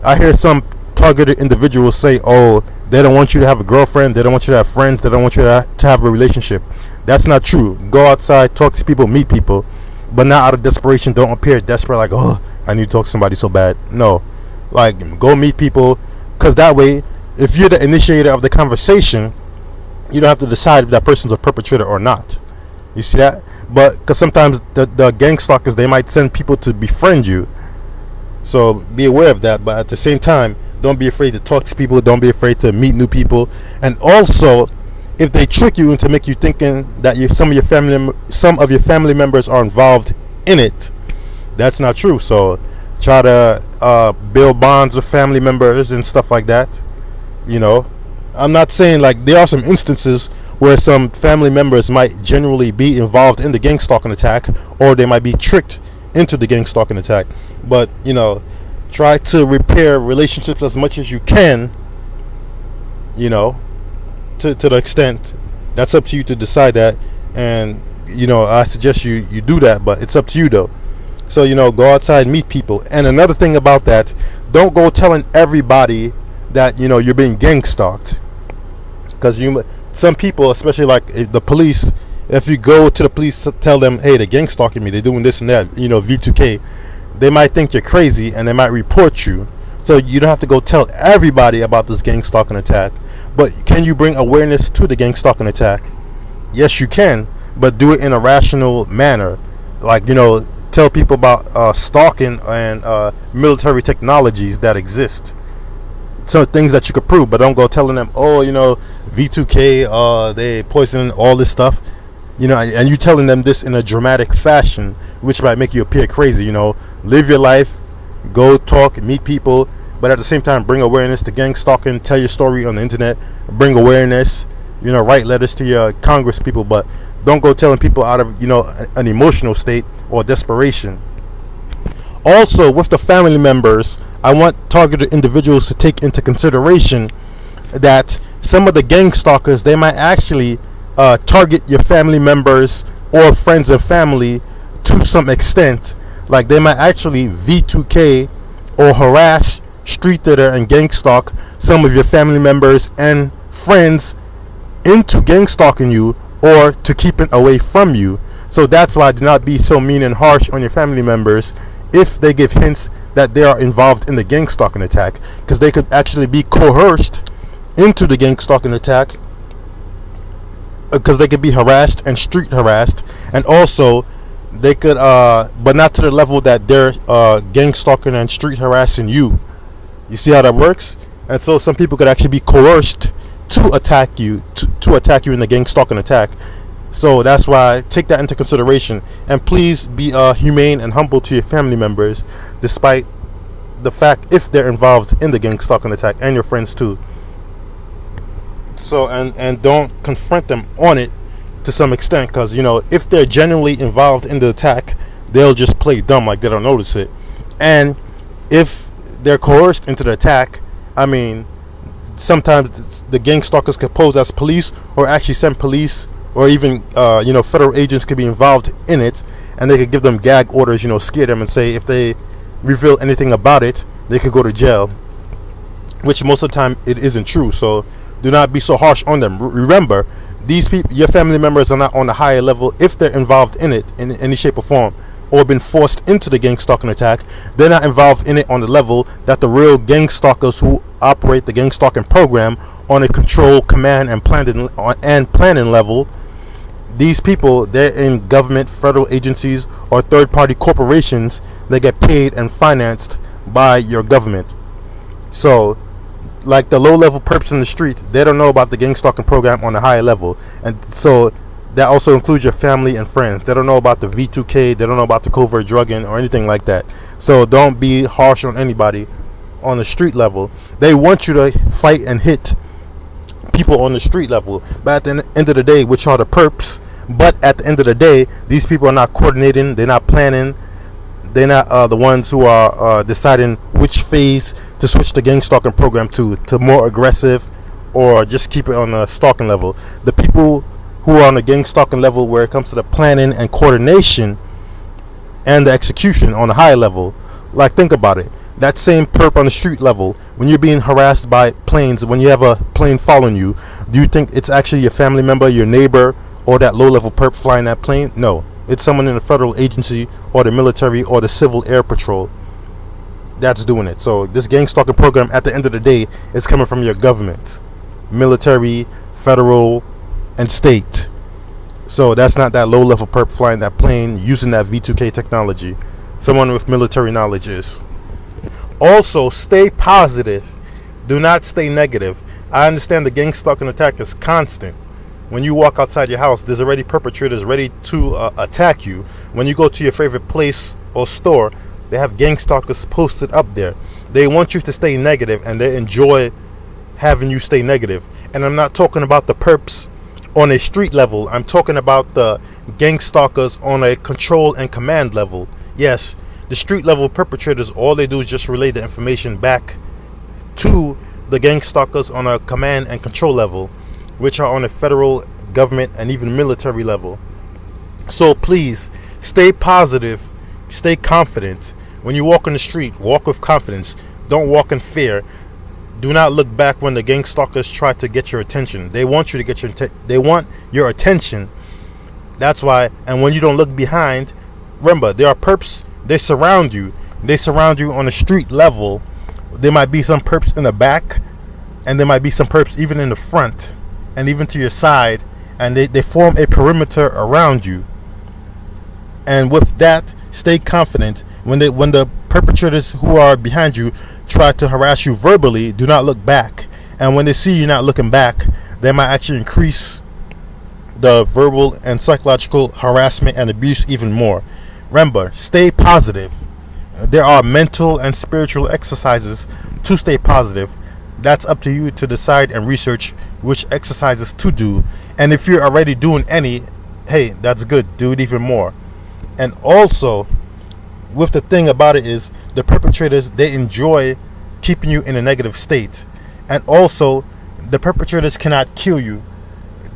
I hear some targeted individuals say, oh, they don't want you to have a girlfriend, they don't want you to have friends, they don't want you to have a relationship. That's not true. Go outside, talk to people, meet people, but not out of desperation. Don't appear desperate, like, oh, I need to talk to somebody so bad. No, like, go meet people, because that way, if you're the initiator of the conversation, you don't have to decide if that person's a perpetrator or not. You see that? But because sometimes the gang stalkers, they might send people to befriend you, so be aware of that. But at the same time, Don't be afraid to talk to people. Don't be afraid to meet new people. And also, if they trick you into make you thinking that some of your family members are involved in it, that's not true. So try to build bonds with family members and stuff like that. You know, I'm not saying, like, there are some instances where some family members might genuinely be involved in the gang stalking attack, or they might be tricked into the gang stalking attack. But, you know, try to repair relationships as much as you can, you know, to the extent. That's up to you to decide that. And, you know, I suggest you do that, but it's up to you though. So, you know, go outside, meet people. And another thing about that, don't go telling everybody that, you know, you're being gang stalked. Because some people, especially like the police, if you go to the police to tell them, hey, they're gang stalking me, they're doing this and that, you know, V2K, they might think you're crazy and they might report you. So you don't have to go tell everybody about this gang stalking attack. But can you bring awareness to the gang stalking attack? Yes, you can, but do it in a rational manner. Like, you know, tell people about stalking and military technologies that exist. Some things that you could prove, but don't go telling them, oh, you know, V2K, they poisoning all this stuff, you know, and you telling them this in a dramatic fashion, which might make you appear crazy. You know, live your life, go talk, meet people, but at the same time, bring awareness to gang stalking. Tell your story on the internet, bring awareness. You know, write letters to your Congress people, but don't go telling people out of, you know, an emotional state or desperation. Also, with the family members, I want targeted individuals to take into consideration that some of the gang stalkers, they might actually target your family members or friends and family to some extent. Like, they might actually V2K or harass, street theater, and gang stalk some of your family members and friends into gang stalking you or to keep it away from you. So that's why do not be so mean and harsh on your family members if they give hints that they are involved in the gang stalking attack, because they could actually be coerced into the gang stalking attack, because they could be harassed and street harassed, and also they could but not to the level that they're gang stalking and street harassing you. You see how that works? And so some people could actually be coerced to attack you, to attack you in the gang stalking attack. So that's why take that into consideration, and please be humane and humble to your family members, despite the fact if they're involved in the gang stalking attack, and your friends too. So and don't confront them on it to some extent, because, you know, if they're genuinely involved in the attack, they'll just play dumb, like they don't notice it. And if they're coerced into the attack, I mean, sometimes the gang stalkers could pose as police, or actually send police, or even you know, federal agents could be involved in it, and they could give them gag orders, you know, scare them and say if they reveal anything about it, they could go to jail, which most of the time it isn't true. So do not be so harsh on them. Remember, these people, your family members, are not on the higher level. If they're involved in it in any shape or form, or been forced into the gang stalking attack, they're not involved in it on the level that the real gang stalkers who operate the gang stalking program on a control, command, and planning level. These people, they're in government, federal agencies, or third-party corporations that get paid and financed by your government. So, like the low-level perps in the street, they don't know about the gang stalking program on a higher level. And so that also includes your family and friends. They don't know about the V2K, they don't know about the covert drugging or anything like that. So don't be harsh on anybody on the street level. They want you to fight and hit people on the street level, but at the end of the day, which are the perps, but at the end of the day, these people are not coordinating, they're not planning, they're not the ones who are deciding which phase to switch the gang stalking program to more aggressive, or just keep it on the stalking level. The people who are on the gang stalking level, where it comes to the planning and coordination and the execution on the high level, like, think about it. That same perp on the street level, when you're being harassed by planes, when you have a plane following you, do you think it's actually your family member, your neighbor, or that low-level perp flying that plane? No, it's someone in a federal agency or the military or the civil air patrol that's doing it. So this gang stalking program, at the end of the day, is coming from your government, military, federal, and state. So that's not that low-level perp flying that plane using that V2K technology. Someone with military knowledge is. Also, stay positive Do not stay negative. I understand the gang stalking attack is constant. When you walk outside your house, there's already perpetrators ready to attack you. When you go to your favorite place or store, they have gang stalkers posted up there. They want you to stay negative, and they enjoy having you stay negative. And I'm not talking about the perps on a street level. I'm talking about the gang stalkers on a control and command level. Yes, the street level perpetrators, all they do is just relay the information back to the gang stalkers on a command and control level, which are on a federal government and even military level. So please stay positive, stay confident. When you walk on the street, walk with confidence. Don't walk in fear. Do not look back when the gang stalkers try to get your attention. They want you to get they want your attention. That's why. And when you don't look behind, remember, there are perps. They surround you. They surround you on the street level. There might be some perps in the back, and there might be some perps even in the front, and even to your side, and they form a perimeter around you. And with that, stay confident. When the perpetrators who are behind you try to harass you verbally, do not look back. And when they see you not looking back, they might actually increase the verbal and psychological harassment and abuse even more. Remember, stay positive. There are mental and spiritual exercises to stay positive. That's up to you to decide and research which exercises to do. And if you're already doing any, hey, that's good. Do it even more. And also, with the thing about it is, the perpetrators, they enjoy keeping you in a negative state. And also, the perpetrators cannot kill you.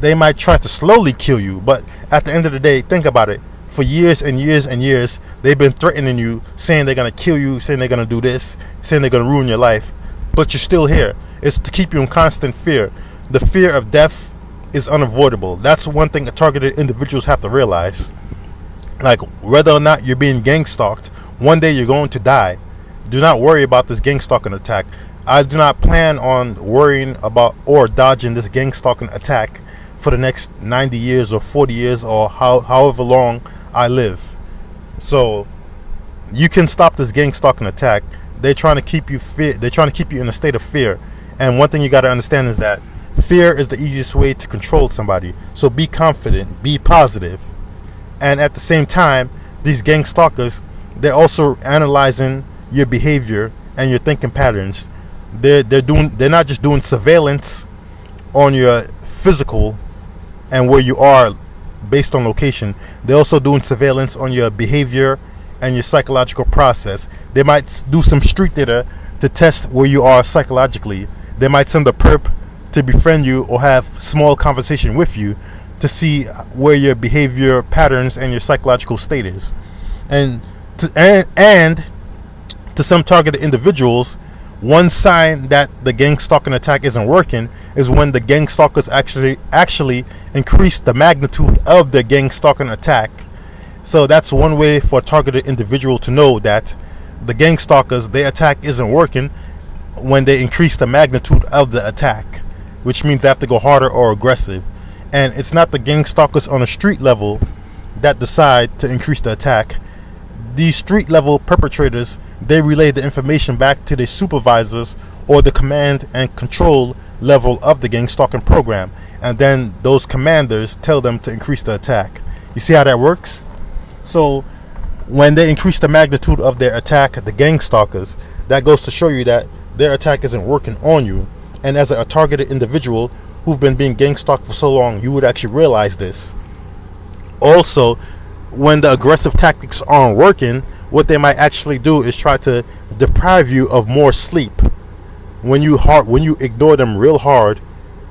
They might try to slowly kill you, but at the end of the day, think about it. For years and years and years, they've been threatening you, saying they're going to kill you, saying they're going to do this, saying they're going to ruin your life. But you're still here. It's to keep you in constant fear. The fear of death is unavoidable. That's one thing that targeted individuals have to realize. Like, whether or not you're being gang stalked, one day you're going to die. Do not worry about this gang stalking attack. I do not plan on worrying about or dodging this gang stalking attack for the next 90 years or 40 years or however long I live. So you can stop this gang stalking attack. They're trying to keep you they're trying to keep you in a state of fear. And one thing you got to understand is that fear is the easiest way to control somebody. So be confident, be positive. And at the same time, these gang stalkers, they're also analyzing your behavior and your thinking patterns. They're not just doing surveillance on your physical and where you are based on location. They're also doing surveillance on your behavior and your psychological process. They might do some street data to test where you are psychologically. They might send a perp to befriend you or have small conversation with you to see where your behavior patterns and your psychological state is. And to some targeted individuals, one sign that the gang stalking attack isn't working is when the gang stalkers actually increase the magnitude of the gang stalking attack. So that's one way for a targeted individual to know that the gang stalkers, their attack isn't working, when they increase the magnitude of the attack, which means they have to go harder or aggressive. And it's not the gang stalkers on a street level that decide to increase the attack. These street level perpetrators, they relay the information back to their supervisors or the command and control level of the gang stalking program, and then those commanders tell them to increase the attack. You see how that works? So when they increase the magnitude of their attack, the gang stalkers, that goes to show you that their attack isn't working on you. And as a targeted individual who've been being gang stalked for so long, you would actually realize this. Also, when the aggressive tactics aren't working, what they might actually do is try to deprive you of more sleep. When you ignore them real hard,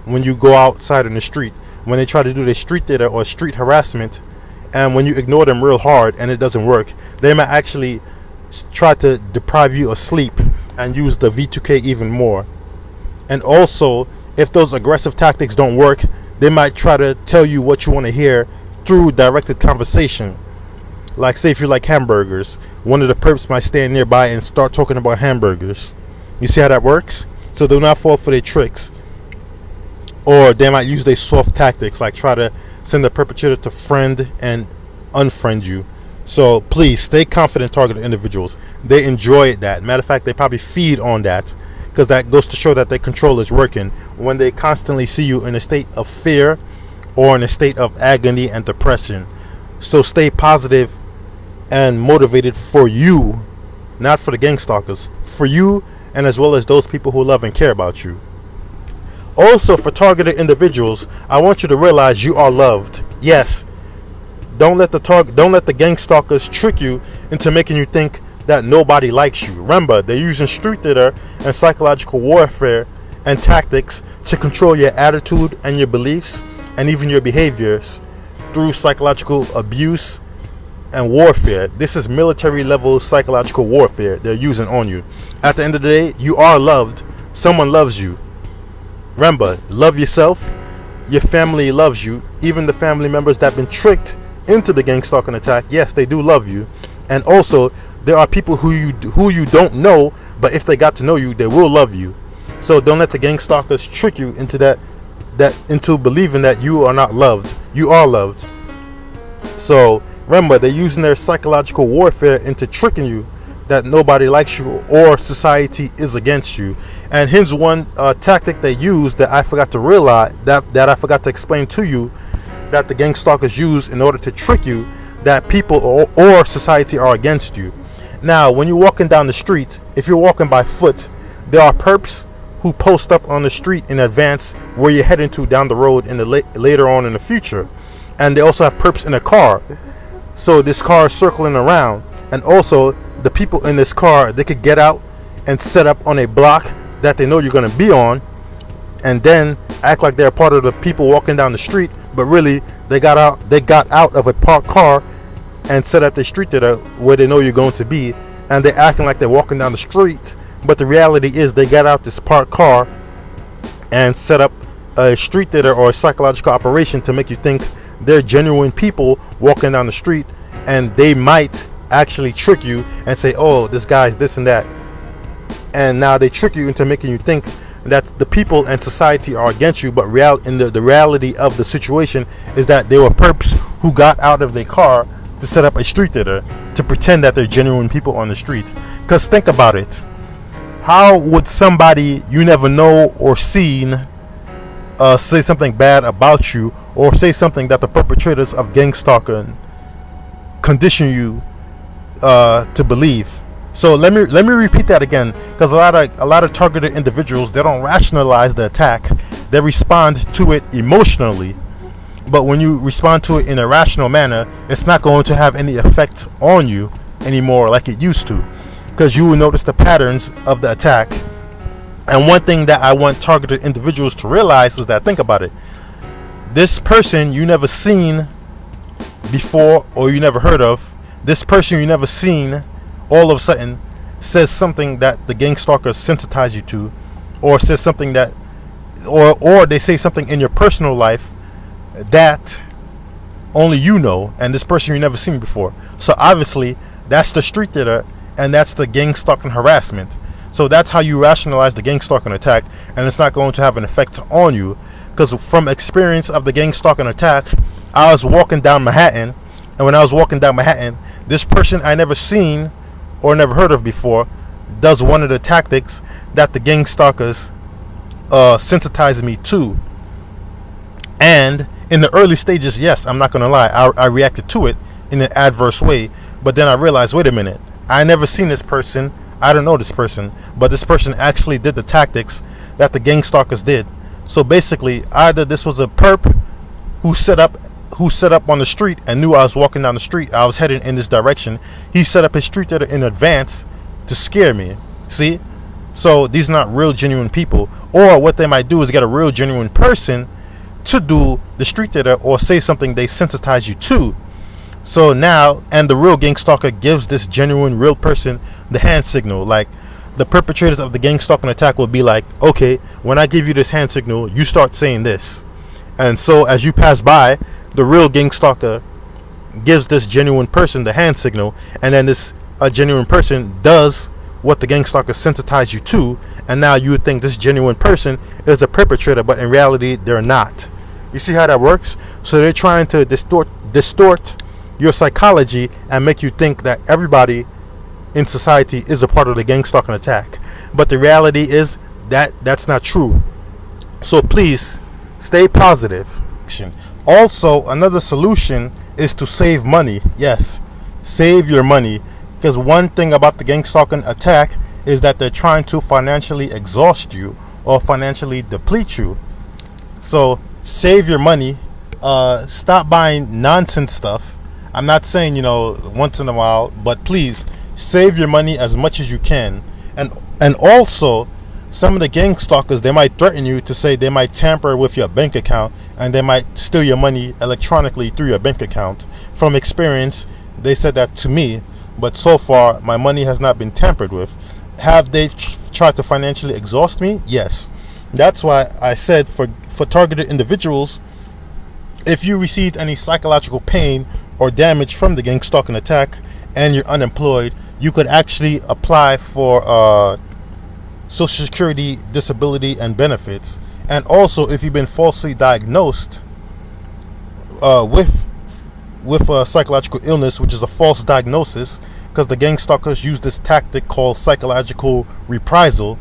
when you go outside in the street, when they try to do their street data or street harassment, and when you ignore them real hard and it doesn't work, they might actually try to deprive you of sleep and use the V2K even more. And also, if those aggressive tactics don't work, they might try to tell you what you want to hear through directed conversation. Like, say if you like hamburgers, one of the perps might stand nearby and start talking about hamburgers. You see how that works? So do not fall for their tricks. Or they might use their soft tactics, like try to send the perpetrator to friend and unfriend you. So please stay confident, targeted individuals. They enjoy that. Matter of fact, they probably feed on that, because that goes to show that their control is working when they constantly see you in a state of fear or in a state of agony and depression. So stay positive and motivated for you, not for the gang stalkers, for you, and as well as those people who love and care about you. Also, for targeted individuals, I want you to realize you are loved. Yes, don't let the gang stalkers trick you into making you think that nobody likes you. Remember, they're using street theater and psychological warfare and tactics to control your attitude and your beliefs and even your behaviors through psychological abuse and warfare. This is military level psychological warfare they're using on you. At the end of the day, you are loved. Someone loves you. Remember, love yourself. Your family loves you. Even the family members that have been tricked into the gang stalking attack, yes, they do love you. And also, there are people who you don't know, but if they got to know you, they will love you. So don't let the gang stalkers trick you into into believing that you are not loved. You are loved. So remember, they're using their psychological warfare into tricking you that nobody likes you or society is against you. And here's one tactic they use that I forgot to realize, that I forgot to explain to you, that the gang stalkers use in order to trick you that people or society are against you. Now, when you're walking down the street, if you're walking by foot, there are perps who post up on the street in advance where you're heading to down the road in the later on in the future. And they also have perps in a car. So this car is circling around, and also the people in this car, they could get out and set up on a block that they know you're going to be on, and then act like they're part of the people walking down the street, but really they got out of a parked car and set up the street theater where they know you're going to be, and they're acting like they're walking down the street, but the reality is they got out this parked car and set up a street theater or a psychological operation to make you think they're genuine people walking down the street, and they might actually trick you and say, oh, this guy's this and that. And now they trick you into making you think that the people and society are against you, but the reality of the situation is that they were perps who got out of their car to set up a street theater to pretend that they're genuine people on the street. Because think about it. How would somebody you never know or seen say something bad about you, or say something that the perpetrators of gang stalking condition you to believe? So let me repeat that again, because a lot of targeted individuals, they don't rationalize the attack. They respond to it emotionally. But when you respond to it in a rational manner, it's not going to have any effect on you anymore like it used to, because you will notice the patterns of the attack. And one thing that I want targeted individuals to realize is that, think about it, this person you never seen before or you never heard of, this person you never seen, all of a sudden says something that the gang stalkers sensitize you to, or says something that, or they say something in your personal life that only you know, and this person you never seen before. So obviously that's the street theater, and that's the gang stalking harassment. So that's how you rationalize the gang stalking attack, and it's not going to have an effect on you. Because from experience of the gang stalking attack, I was walking down Manhattan, and when I was walking down Manhattan, this person I never seen or never heard of before does one of the tactics that the gang stalkers sensitize me to. And in the early stages, yes, I'm not gonna lie, I reacted to it in an adverse way. But then I realized, wait a minute, I never seen this person, I don't know this person, but this person actually did the tactics that the gang stalkers did. So basically, either this was a perp who set up on the street and knew I was walking down the street, I was heading in this direction. He set up his street theater in advance to scare me. See? So these are not real genuine people. Or what they might do is get a real genuine person to do the street theater or say something they sensitize you to. So now, and the real gang stalker gives this genuine real person the hand signal. Like, the perpetrators of the gang stalking attack will be like, okay, when I give you this hand signal, you start saying this. And so as you pass by, the real gang stalker gives this genuine person the hand signal, and then this genuine person does what the gang stalker sensitized you to, and now you think this genuine person is a perpetrator, but in reality they're not. You see how that works? So they're trying to distort your psychology and make you think that everybody in society is a part of the gang stalking attack. But the reality is That's not true. So please stay positive. Also, another solution is to save money. Yes, save your money, because one thing about the gang stalking attack is that they're trying to financially exhaust you or financially deplete you. So save your money. Stop buying nonsense stuff. I'm not saying, once in a while, but please save your money as much as you can. And also, some of the gang stalkers, they might threaten you to say they might tamper with your bank account and they might steal your money electronically through your bank account. From experience, they said that to me, but so far my money has not been tampered with. Have they tried to financially exhaust me? Yes. That's why I said for targeted individuals, if you received any psychological pain or damage from the gang stalking attack and you're unemployed, you could actually apply for Social Security, disability, and benefits. And also, if you've been falsely diagnosed with a psychological illness, which is a false diagnosis, because the gang stalkers use this tactic called psychological reprisal,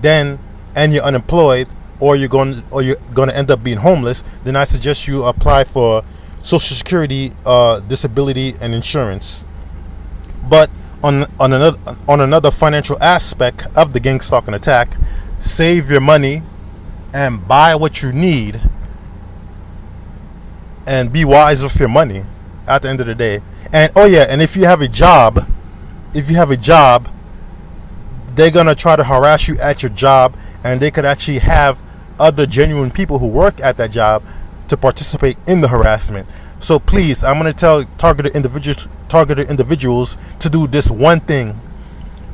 and you're unemployed, or you're going to end up being homeless, then I suggest you apply for Social Security, disability, and insurance. But on another financial aspect of the gang stalking attack, save your money and buy what you need, and be wise with your money at the end of the day. And and if you have a job, they're gonna try to harass you at your job, and they could actually have other genuine people who work at that job to participate in the harassment. So please, I'm going to tell targeted individuals to do this one thing,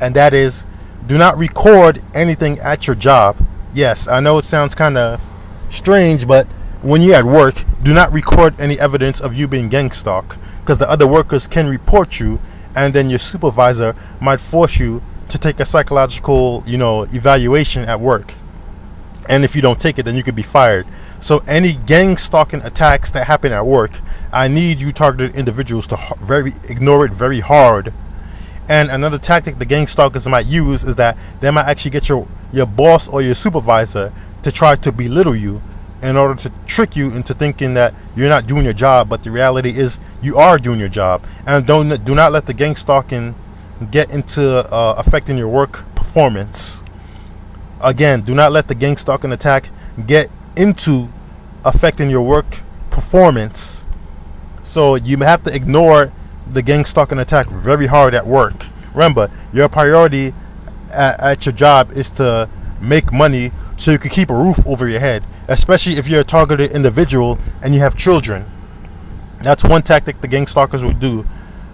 and that is, do not record anything at your job. Yes, I know it sounds kind of strange, but when you're at work, do not record any evidence of you being gang stalked, because the other workers can report you, and then your supervisor might force you to take a psychological, evaluation at work. And if you don't take it, then you could be fired. So any gang stalking attacks that happen at work, I need you targeted individuals to ignore it very hard. And another tactic the gang stalkers might use is that they might actually get your boss or your supervisor to try to belittle you in order to trick you into thinking that you're not doing your job, but the reality is you are doing your job. And do not let the gang stalking get into affecting your work performance. Again, do not let the gang stalking attack get into affecting your work performance. So you have to ignore the gang stalking attack very hard at work. Remember, your priority at your job is to make money so you can keep a roof over your head, especially if you're a targeted individual and you have children. That's one tactic the gang stalkers will do.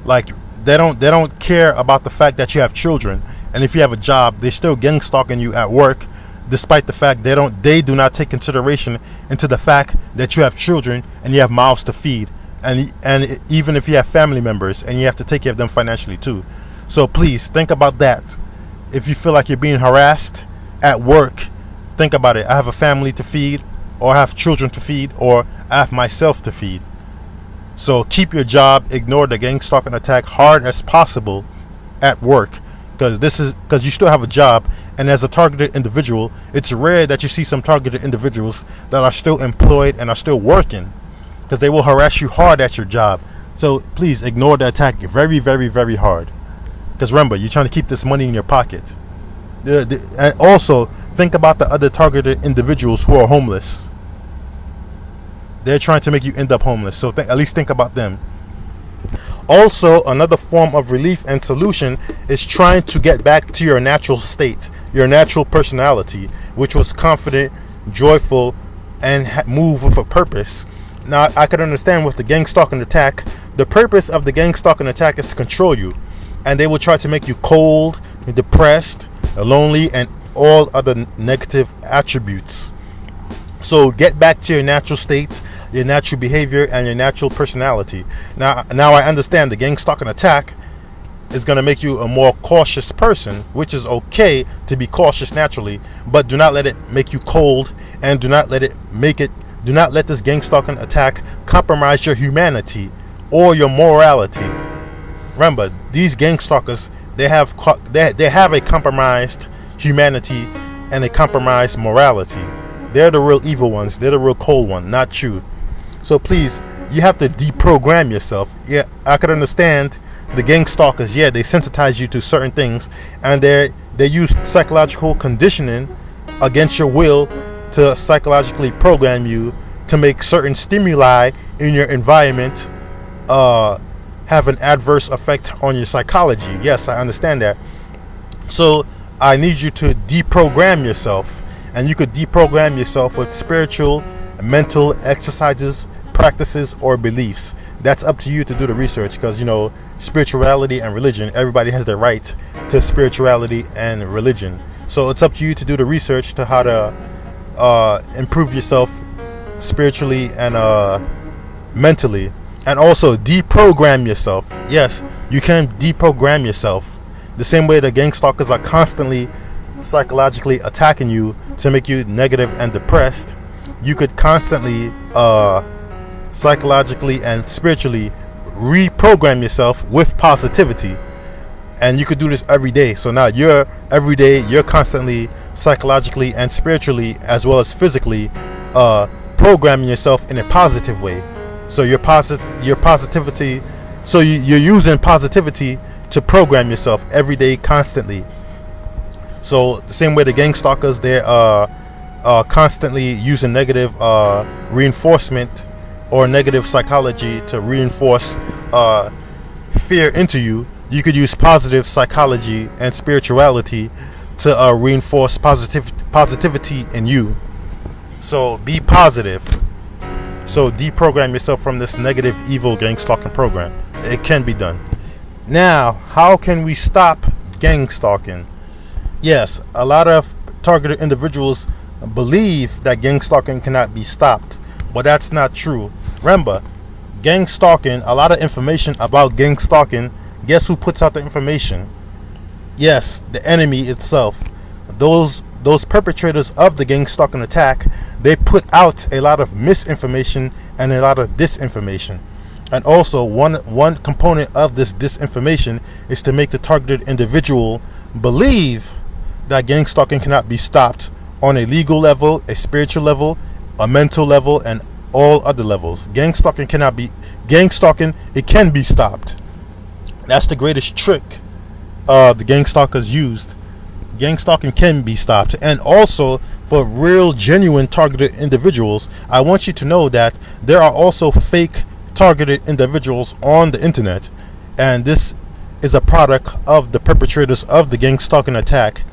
Like, they don't care about the fact that you have children, and if you have a job, they're still gang stalking you at work, despite the fact they do not take consideration into the fact that you have children and you have mouths to feed, and even if you have family members and you have to take care of them financially too. So please think about that. If you feel like you're being harassed at work, think about it. I have a family to feed, or I have children to feed, or I have myself to feed. So keep your job, ignore the gang stalking attack hard as possible at work, because you still have a job. And as a targeted individual, it's rare that you see some targeted individuals that are still employed and are still working, because they will harass you hard at your job. So please ignore the attack very, very, very hard, because remember, you're trying to keep this money in your pocket. And also think about the other targeted individuals who are homeless. They're trying to make you end up homeless, so at least think about them. Also, another form of relief and solution is trying to get back to your natural state, your natural personality, which was confident, joyful, and move with a purpose. Now, I could understand with the gang stalking attack, the purpose of the gang stalking attack is to control you, and they will try to make you cold, depressed, lonely, and all other negative attributes. So get back to your natural state, your natural behavior, and your natural personality. Now I understand the gang stalking attack is going to make you a more cautious person, which is okay to be cautious naturally, but do not let it make you cold, and do not let this gang stalking attack compromise your humanity or your morality. Remember, these gang stalkers, they have a compromised humanity and a compromised morality. They're the real evil ones. They're the real cold one, not you. So please, you have to deprogram yourself. Yeah, I could understand the gang stalkers. Yeah, they sensitize you to certain things, and they use psychological conditioning against your will to psychologically program you to make certain stimuli in your environment have an adverse effect on your psychology. Yes, I understand that. So I need you to deprogram yourself, and you could deprogram yourself with spiritual, mental exercises, practices, or beliefs. That's up to you to do the research, because spirituality and religion, everybody has their right to spirituality and religion. So it's up to you to do the research to how to improve yourself spiritually and mentally, and also deprogram yourself. Yes, you can deprogram yourself. The same way the gang stalkers are constantly psychologically attacking you to make you negative and depressed, you could constantly psychologically and spiritually reprogram yourself with positivity. And you could do this every day. So now every day you're constantly psychologically and spiritually, as well as physically, programming yourself in a positive way. So your positivity, so you're using positivity to program yourself every day, constantly. So the same way the gang stalkers, they're constantly using negative reinforcement or negative psychology to reinforce fear into you. You could use positive psychology and spirituality to reinforce positivity in you. So be positive. So deprogram yourself from this negative, evil gang stalking program. It can be done. Now, how can we stop gang stalking? Yes, a lot of targeted individuals believe that gang stalking cannot be stopped, but that's not true. Remember, gang stalking, a lot of information about gang stalking, guess who puts out the information? Yes, the enemy itself. Those perpetrators of the gang stalking attack, they put out a lot of misinformation and a lot of disinformation. And also, one component of this disinformation is to make the targeted individual believe that gang stalking cannot be stopped on a legal level, a spiritual level, a mental level, and all other levels. Gang stalking, it can be stopped. That's the greatest trick the gang stalkers used. Gang stalking can be stopped. And also, for real, genuine targeted individuals, I want you to know that there are also fake targeted individuals on the internet, and this is a product of the perpetrators of the gang stalking attack.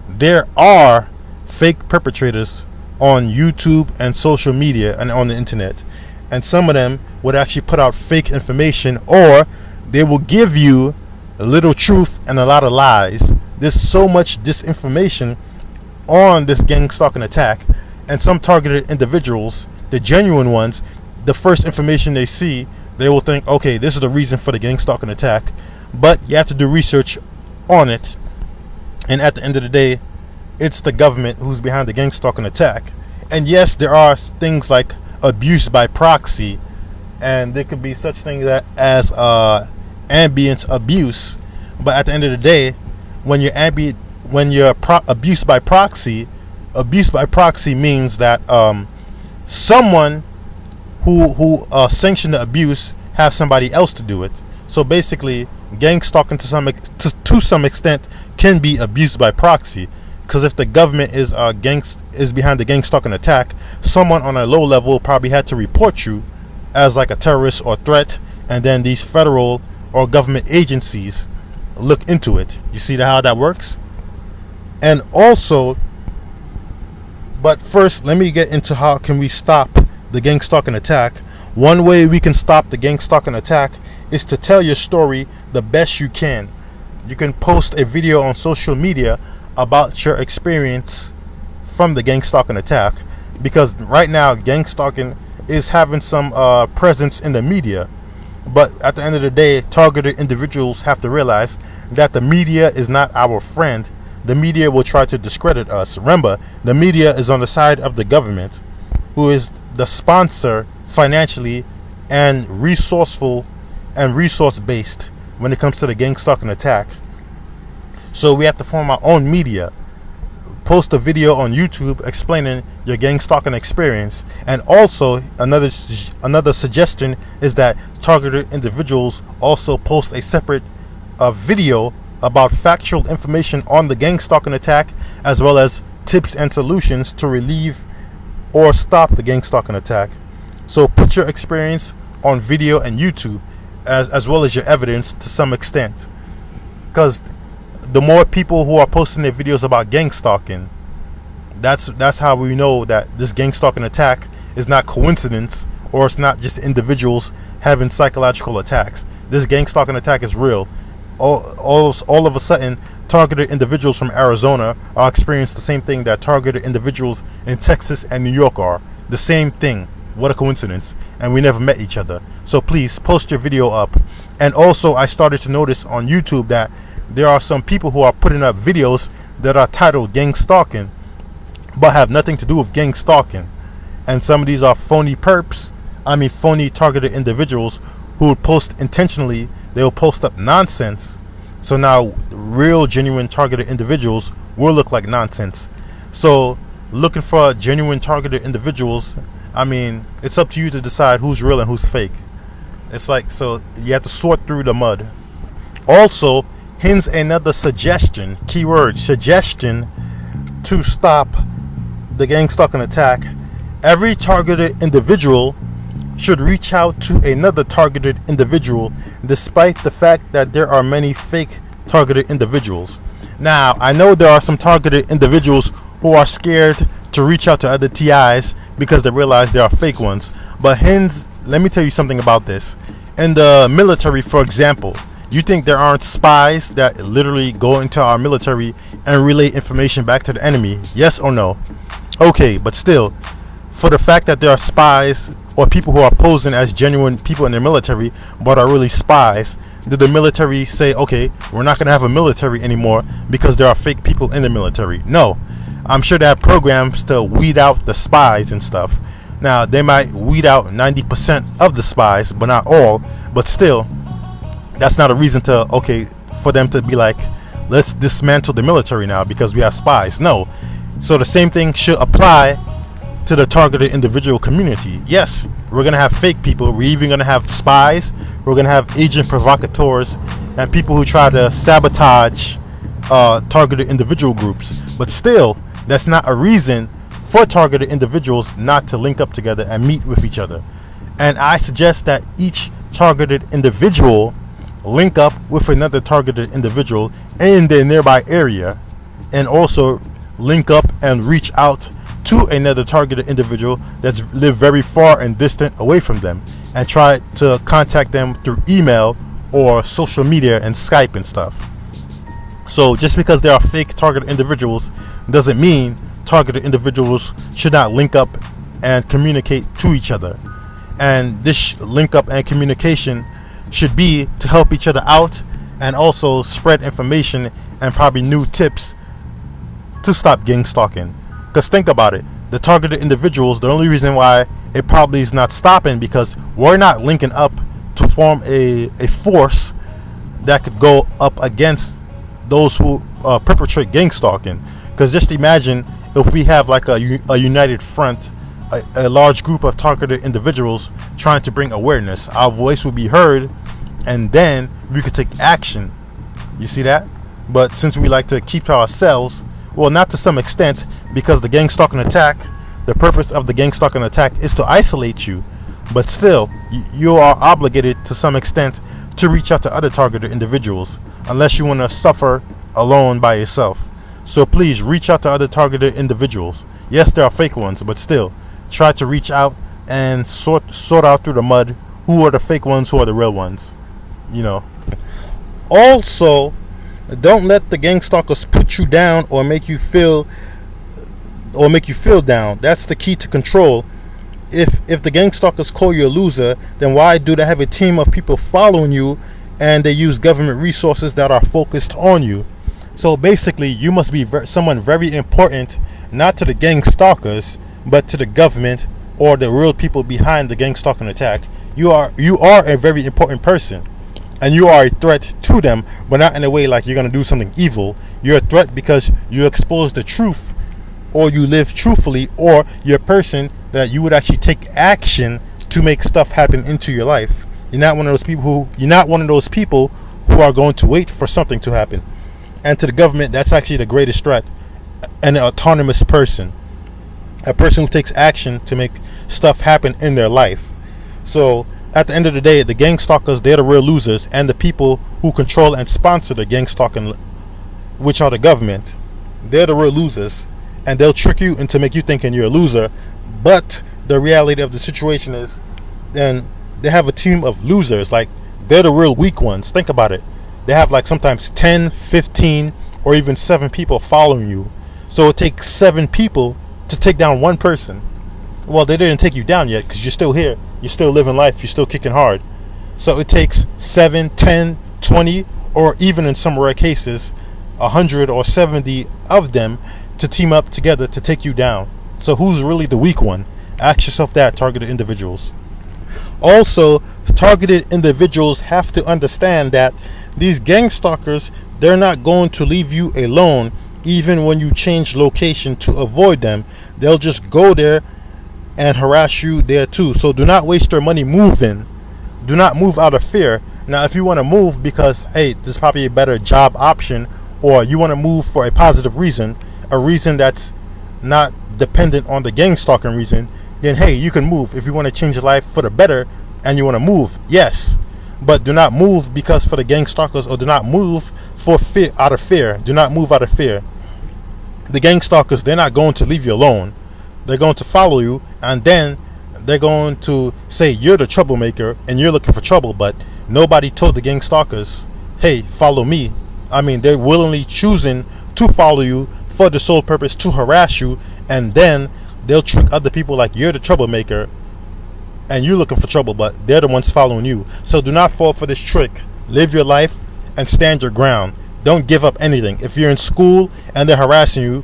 There are fake perpetrators on YouTube and social media and on the internet, and some of them would actually put out fake information, or they will give you a little truth and a lot of lies. There's so much disinformation on this gang stalking attack, and some targeted individuals, the genuine ones, the first information they see, they will think, okay, this is the reason for the gang stalking attack. But you have to do research on it, and at the end of the day, it's the government who's behind the gang stalking attack. And yes, there are things like abuse by proxy, and there could be such things as ambient abuse. But at the end of the day, when you're abuse by proxy means that someone who sanctioned the abuse have somebody else to do it. So basically, gang stalking to some extent can be abused by proxy, because if the government is behind the gang stalking attack, someone on a low level probably had to report you as like a terrorist or threat, and then these federal or government agencies look into it. You see how that works? And also, but first, let me get into how can we stop the gang stalking attack. One way we can stop the gang stalking attack is to tell your story the best you can. You can post a video on social media about your experience from the gang stalking attack, because right now gang stalking is having some presence in the media. But at the end of the day, targeted individuals have to realize that the media is not our friend. The media will try to discredit us. Remember, the media is on the side of the government, who is the sponsor financially and resourceful and resource based when it comes to the gang stalking attack. So we have to form our own media. post a video on YouTube explaining your gang stalking experience. And also another suggestion is that targeted individuals also post a separate video about factual information on the gang stalking attack, as well as tips and solutions to relieve or stop the gang stalking attack. So put your experience on video and YouTube as well as your evidence to some extent, because the more people who are posting their videos about gang stalking, that's how we know that this gang stalking attack is not coincidence, or it's not just individuals having psychological attacks. This gang stalking attack is real. All of a sudden, targeted individuals from Arizona are experiencing the same thing that targeted individuals in Texas and New York are. The same thing. What a coincidence. And we never met each other. So please post your video up. And also, I started to notice on YouTube that there are some people who are putting up videos that are titled gang stalking, but have nothing to do with gang stalking. And some of these are phony targeted individuals who would post intentionally. They'll post up nonsense. So now real, genuine targeted individuals will look like nonsense. So looking for genuine targeted individuals, it's up to you to decide who's real and who's fake. It's like, so you have to sort through the mud. Also, here's another suggestion, keyword suggestion, to stop the gang stalking attack. Every targeted individual should reach out to another targeted individual, despite the fact that there are many fake targeted individuals. Now, I know there are some targeted individuals who are scared to reach out to other TIs because they realize there are fake ones. But let me tell you something about this. In the military, for example, you think there aren't spies that literally go into our military and relay information back to the enemy? Yes or no? Okay, but still, for the fact that there are spies or people who are posing as genuine people in the military but are really spies, did the military say, okay, we're not going to have a military anymore because there are fake people in the military? No. I'm sure they have programs to weed out the spies and stuff. Now, they might weed out 90% of the spies, but not all. But still, that's not a reason for them to be like, let's dismantle the military now because we have spies. No. So the same thing should apply to the targeted individual community. Yes, we're going to have fake people. We're even going to have spies. We're going to have agent provocateurs and people who try to sabotage targeted individual groups. But still, that's not a reason for targeted individuals not to link up together and meet with each other. And I suggest that each targeted individual link up with another targeted individual in their nearby area, and also link up and reach out to another targeted individual that's live very far and distant away from them, and try to contact them through email or social media and Skype and stuff. So just because there are fake targeted individuals doesn't mean targeted individuals should not link up and communicate to each other. And this link up and communication should be to help each other out, and also spread information and probably new tips to stop gang stalking. Because think about it, the targeted individuals, the only reason why it probably is not stopping because we're not linking up to form a force that could go up against those who perpetrate gang stalking. Because just imagine if we have like a united front, a large group of targeted individuals trying to bring awareness, our voice will be heard, and then we could take action. You see that? But since we like to keep to ourselves, well, not to some extent, because the gang stalking attack, the purpose of the gang stalking attack is to isolate you, but still, you are obligated to some extent to reach out to other targeted individuals, unless you want to suffer alone by yourself. So please reach out to other targeted individuals. Yes, there are fake ones, but still, try to reach out and sort out through the mud who are the fake ones, who are the real ones. Also, don't let the gang stalkers put you down or make you feel down. That's the key to control. If the gang stalkers call you a loser, then why do they have a team of people following you and they use government resources that are focused on you? So basically, you must be someone very important, not to the gang stalkers, but to the government or the real people behind the gang stalking attack. You are a very important person, and you are a threat to them, but not in a way like you're going to do something evil. You're a threat because you expose the truth or you live truthfully, or you're a person that you would actually take action to make stuff happen into your life. You're not one of those people who are going to wait for something to happen. And to the government, that's actually the greatest threat. An autonomous person, a person who takes action to make stuff happen in their life. So at the end of the day, the gang stalkers, they're the real losers, and the people who control and sponsor the gang stalking, which are the government, they're the real losers, and they'll trick you into make you thinking you're a loser. But the reality of the situation is, then they have a team of losers. Like, they're the real weak ones. Think about it. They have like sometimes 10, 15, or even 7 people following you. So it takes 7 people to take down one person. Well, they didn't take you down yet because you're still here. You're still living life. You're still kicking hard. So it takes 7, 10, 20, or even in some rare cases, 100 or 70 of them to team up together to take you down. So who's really the weak one? Ask yourself that, targeted individuals. Also, targeted individuals have to understand that these gang stalkers, they're not going to leave you alone even when you change location to avoid them. They'll just go there and harass you there too. So do not waste your money moving. Do not move out of fear. Now, if you want to move because, hey, this is probably a better job option, or you want to move for a positive reason, a reason that's not dependent on the gang stalking reason, then hey, you can move. If you want to change your life for the better and you want to move, yes. But do not move because for the gang stalkers, or do not move for fear, out of fear. Do not move out of fear. The gang stalkers, they're not going to leave you alone. They're going to follow you, and then they're going to say you're the troublemaker and you're looking for trouble, but nobody told the gang stalkers, hey, follow me. I mean, they're willingly choosing to follow you for the sole purpose to harass you, and then they'll trick other people like you're the troublemaker and you're looking for trouble, but they're the ones following you. So do not fall for this trick. Live your life and stand your ground. Don't give up anything. If you're in school and they're harassing you,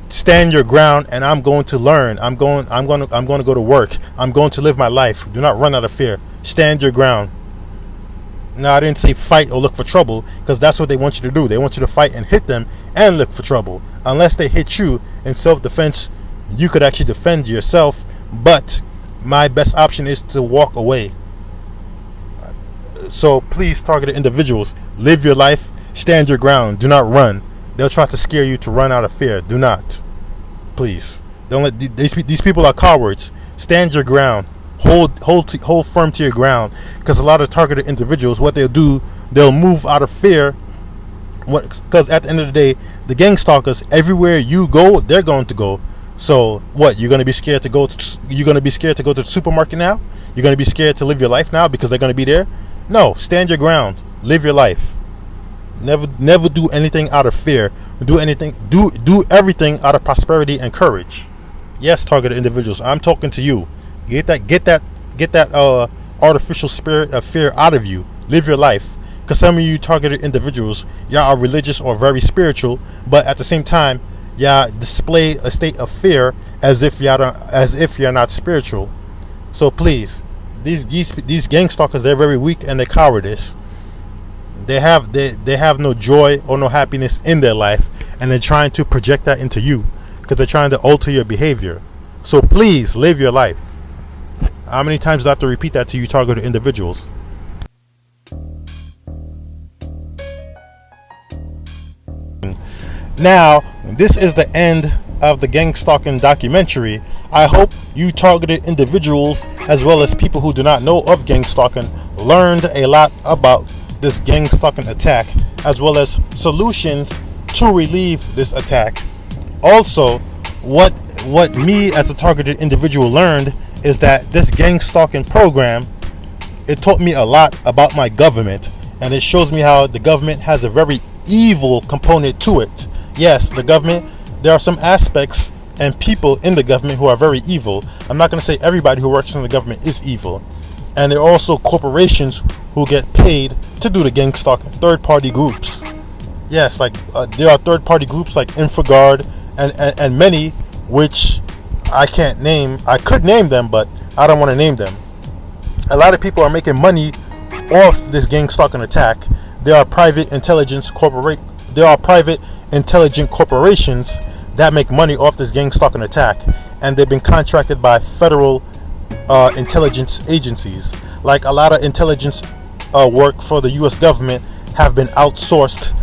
stand your ground, and I'm going to learn. I'm going to go to work. I'm going to live my life. Do not run out of fear. Stand your ground. Now, I didn't say fight or look for trouble, because that's what they want you to do. They want you to fight and hit them and look for trouble. Unless they hit you in self-defense, you could actually defend yourself, but my best option is to walk away. So please, targeted individuals, live your life, stand your ground, do not run. They'll try to scare you to run out of fear. Do not. Please. Don't let these people are cowards. Stand your ground. Hold firm to your ground, because a lot of targeted individuals, what they'll do, they'll move out of fear. Because at the end of the day, the gang stalkers, everywhere you go, they're going to go. So what? You're going to be scared to go to the supermarket now? You're going to be scared to live your life now because they're going to be there? No. Stand your ground. Live your life. Never do anything out of fear. Do everything out of prosperity and courage. Yes, targeted individuals, I'm talking to you. Get that artificial spirit of fear out of you. Live your life. Because some of you targeted individuals, y'all are religious or very spiritual, but at the same time, y'all display a state of fear as if you're not spiritual. So please, these gang stalkers, they're very weak and they're cowardice. They have no joy or no happiness in their life, and they're trying to project that into you because they're trying to alter your behavior. So please live your life. How many times do I have to repeat that to you, targeted individuals? Now, this is the end of the gang stalking documentary. I hope you targeted individuals, as well as people who do not know of gang stalking, learned a lot about this gang stalking attack, as well as solutions to relieve this attack. Also, what me as a targeted individual learned is that this gang stalking program, it taught me a lot about my government, and it shows me how the government has a very evil component to it. Yes, the government, there are some aspects and people in the government who are very evil. I'm not going to say everybody who works in the government is evil. And there are also corporations who get paid to do the gang stalking, third-party groups. Yes, like there are third-party groups like InfoGuard and many which I can't name. I could name them, but I don't want to name them. A lot of people are making money off this gang stalking attack. There are private intelligent corporations that make money off this gang stalking attack, and they've been contracted by federal intelligence agencies. Like a lot of intelligence work for the U.S. government have been outsourced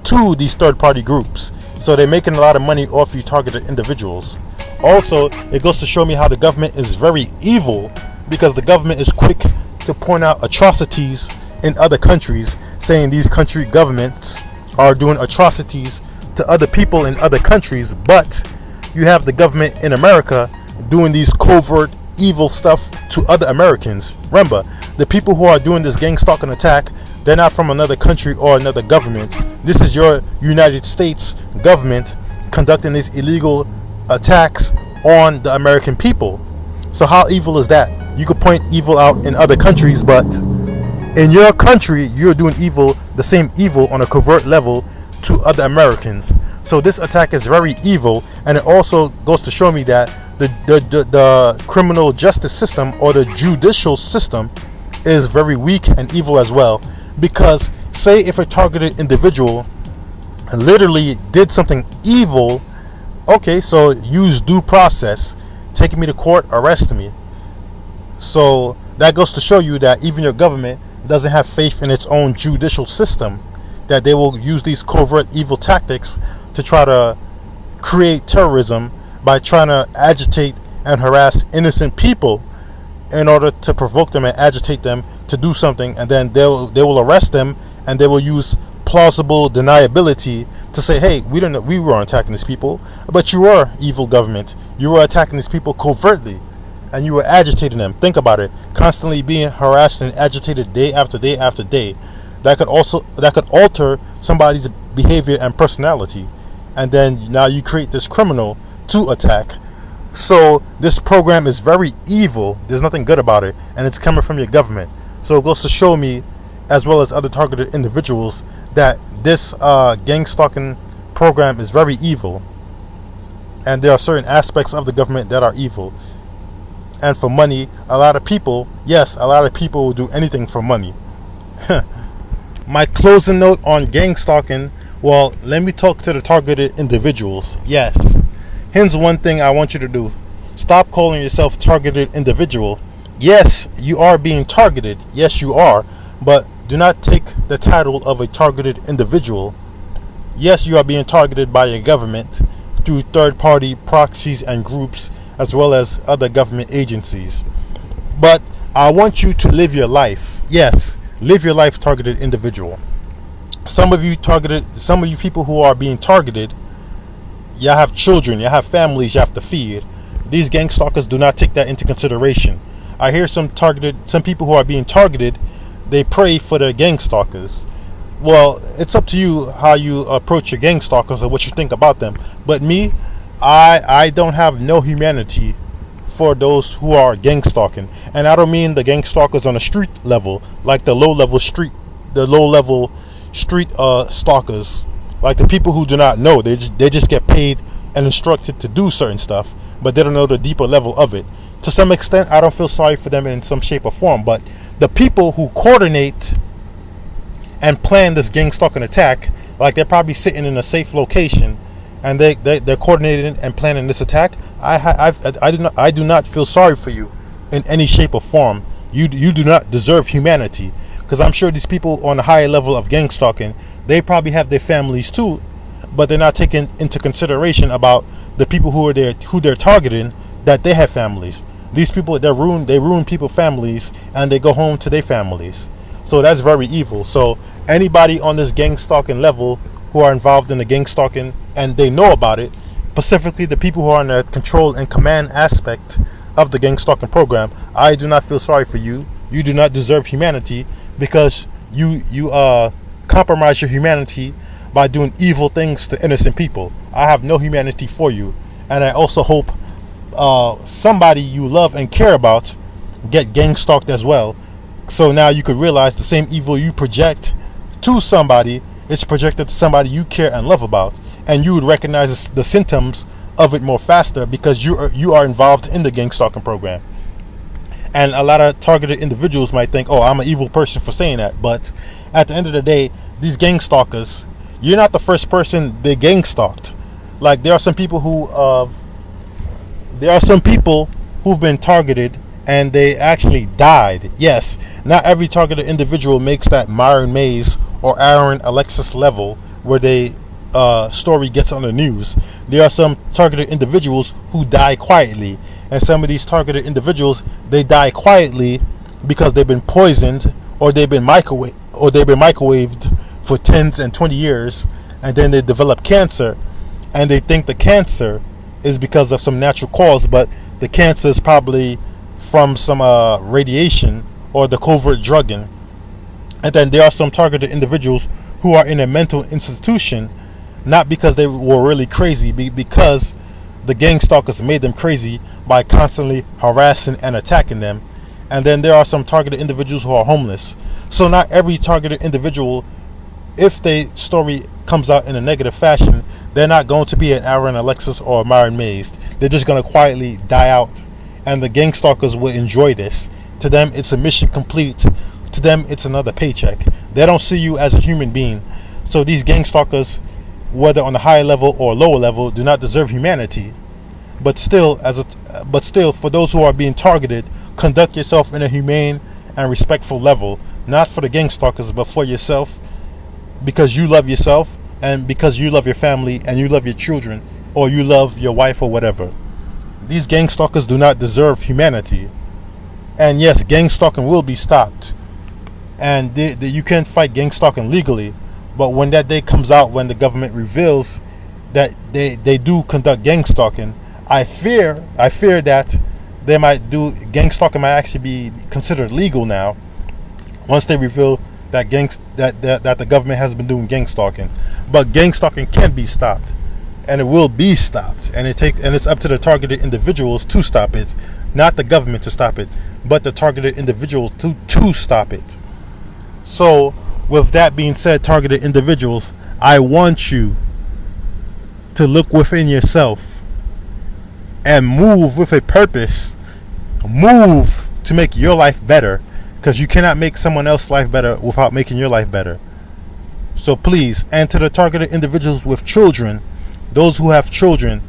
to these third-party groups. So they're making a lot of money off you targeted individuals. Also, it goes to show me how the government is very evil, because the government is quick to point out atrocities in other countries, saying these country governments are doing atrocities to other people in other countries, but you have the government in America doing these covert evil stuff to other Americans. Remember, the people who are doing this gang stalking attack, they're not from another country or another government. This is your United States government conducting these illegal attacks on the American people. So how evil is that? You could point evil out in other countries, but in your country, you're doing evil, the same evil on a covert level to other Americans. So this attack is very evil, and it also goes to show me that the criminal justice system, or the judicial system, is very weak and evil as well. Because say if a targeted individual literally did something evil, okay, so use due process, taking me to court, arrest me. So that goes to show you that even your government doesn't have faith in its own judicial system, that they will use these covert evil tactics to try to create terrorism by trying to agitate and harass innocent people in order to provoke them and agitate them to do something, and then they will arrest them, and they will use plausible deniability to say, hey, we didn't know, we were attacking these people, but you were evil government, you were attacking these people covertly, and you were agitating them. Think about it, constantly being harassed and agitated day after day after day. That could alter somebody's behavior and personality, and then now you create this criminal to attack. So this program is very evil. There's nothing good about it, and it's coming from your government. So it goes to show me, as well as other targeted individuals, that this gang stalking program is very evil, and there are certain aspects of the government that are evil. And for money, a lot of people will do anything for money. My closing note on gang stalking, well, let me talk to the targeted individuals. Yes, here's one thing I want you to do. Stop calling yourself targeted individual. Yes, you are being targeted. Yes, you are. But do not take the title of a targeted individual. Yes, you are being targeted by your government through third-party proxies and groups, as well as other government agencies. But I want you to live your life. Yes, live your life, targeted individual. Some of you people who are being targeted, you have children, you have families you have to feed. These gang stalkers do not take that into consideration. I hear some people who are being targeted, they pray for their gang stalkers. Well, it's up to you how you approach your gang stalkers or what you think about them. But me, I don't have no humanity for those who are gang stalking. And I don't mean the gang stalkers on the street level, like the low level street stalkers, like the people who do not know. They just get paid and instructed to do certain stuff, but they don't know the deeper level of it. To some extent, I don't feel sorry for them in some shape or form, but the people who coordinate and plan this gang stalking attack, like they're probably sitting in a safe location and they're coordinating and planning this attack. I do not feel sorry for you in any shape or form. You do not deserve humanity, because I'm sure these people on the higher level of gang stalking, they probably have their families too, but they're not taking into consideration about the people who they're targeting, that they have families. These people, they ruin people's families, and they go home to their families. So that's very evil. So anybody on this gang stalking level who are involved in the gang stalking and they know about it, specifically the people who are in the control and command aspect of the gang stalking program, I do not feel sorry for you. You do not deserve humanity, because you compromise your humanity by doing evil things to innocent people. I have no humanity for you, and I also hope somebody you love and care about get gang stalked as well. So now you could realize the same evil you project to somebody, it's projected to somebody you care and love about, and you would recognize the symptoms of it more faster, because you are involved in the gang stalking program. And a lot of targeted individuals might think, oh, I'm an evil person for saying that. But at the end of the day, these gang stalkers, you're not the first person they gang stalked. Like there are some people who've been targeted and they actually died. Yes, not every targeted individual makes that Myron Mays or Aaron Alexis level where they story gets on the news. There are some targeted individuals who die quietly, and some of these targeted individuals, they die quietly because they've been poisoned, or they've been microwaved for 10 and 20 years, and then they develop cancer, and they think the cancer is because of some natural cause, but the cancer is probably from some radiation or the covert drugging. And then there are some targeted individuals who are in a mental institution, not because they were really crazy, because the gang stalkers made them crazy by constantly harassing and attacking them. And then there are some targeted individuals who are homeless. So not every targeted individual, if their story comes out in a negative fashion, they're not going to be an Aaron Alexis or Myron Mays. They're just going to quietly die out. And the gang stalkers will enjoy this. To them, it's a mission complete. To them, it's another paycheck. They don't see you as a human being. So these gang stalkers, whether on the higher level or lower level, do not deserve humanity. But still, for those who are being targeted, conduct yourself in a humane and respectful level, not for the gang stalkers, but for yourself, because you love yourself, and because you love your family, and you love your children, or you love your wife, or whatever. These gang stalkers do not deserve humanity. And yes, gang stalking will be stopped, and you can't fight gang stalking legally. But when that day comes out, when the government reveals that they do conduct gang stalking, I fear that they might do gang stalking might actually be considered legal now, once they reveal that that the government has been doing gang stalking. But gang stalking can be stopped, and it will be stopped, and it's up to the targeted individuals to stop it, not the government to stop it, but the targeted individuals to stop it. So with that being said, targeted individuals, I want you to look within yourself and move with a purpose. Move to make your life better, because you cannot make someone else's life better without making your life better. So please, and to the targeted individuals with children, those who have children,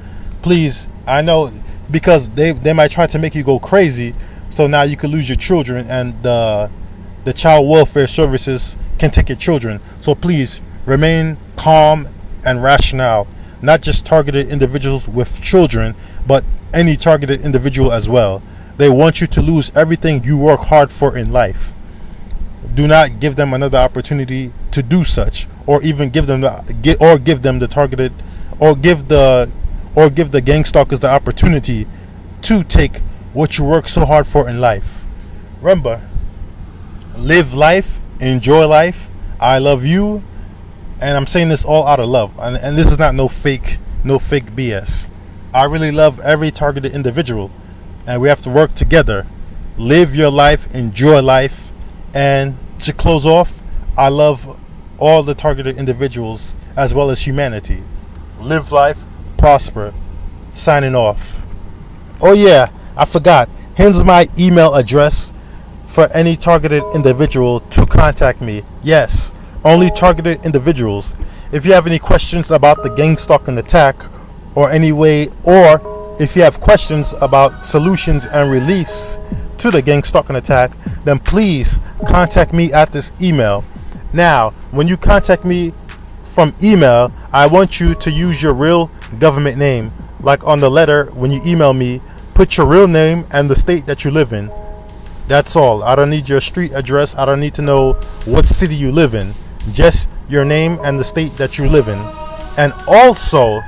please, I know, because they might try to make you go crazy, so now you could lose your children, and the child welfare services can take your children. So please remain calm and rational, not just targeted individuals with children, but any targeted individual as well. They want you to lose everything you work hard for in life. Do not give them another opportunity to do such, or even give them the targeted, or give the gang stalkers the opportunity to take what you work so hard for in life. Remember, live life, enjoy life. I love you, and I'm saying this all out of love, and this is not no fake BS. I really love every targeted individual, and we have to work together. Live your life, enjoy life. And to close off, I love all the targeted individuals as well as humanity. Live life, prosper. Signing off. Oh yeah, I forgot. Here's my email address for any targeted individual to contact me. Yes, only targeted individuals. If you have any questions about the gang stalking attack, or any way, or if you have questions about solutions and reliefs to the gang stalking attack, then please contact me at this email. Now, when you contact me from email, I want you to use your real government name. Like on the letter, when you email me, put your real name and the state that you live in. That's all. I don't need your street address. I don't need to know what city you live in. Just your name and the state that you live in. And also,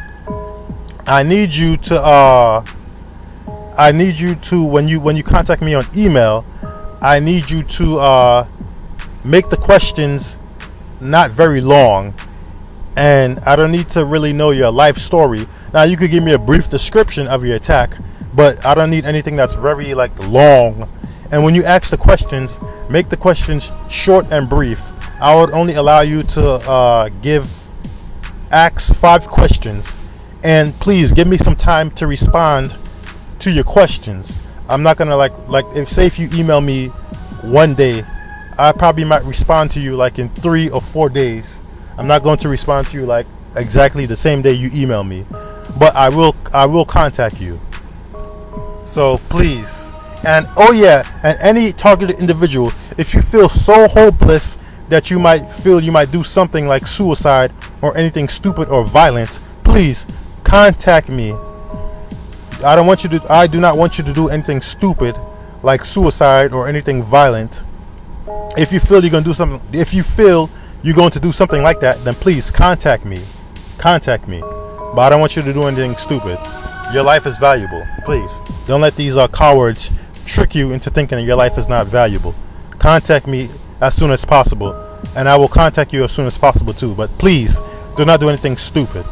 I need you to when you contact me on email, I need you to make the questions not very long, and I don't need to really know your life story. Now you could give me a brief description of your attack, but I don't need anything that's very long. And when you ask the questions, make the questions short and brief. I would only allow you to ask 5 questions. And please give me some time to respond to your questions. I'm not gonna if you email me one day, I probably might respond to you in 3 or 4 days. I'm not going to respond to you exactly the same day you email me. but I will contact you. So please, and oh yeah, and any targeted individual, if you feel so hopeless that you might feel you might do something like suicide or anything stupid or violent, please contact me. I do not want you to do anything stupid like suicide or anything violent. If you feel you're going to do something, if you feel you're going to do something like that, then please contact me. Contact me. But I don't want you to do anything stupid. Your life is valuable. Please don't let these cowards trick you into thinking that your life is not valuable. Contact me as soon as possible, and I will contact you as soon as possible too. But please do not do anything stupid.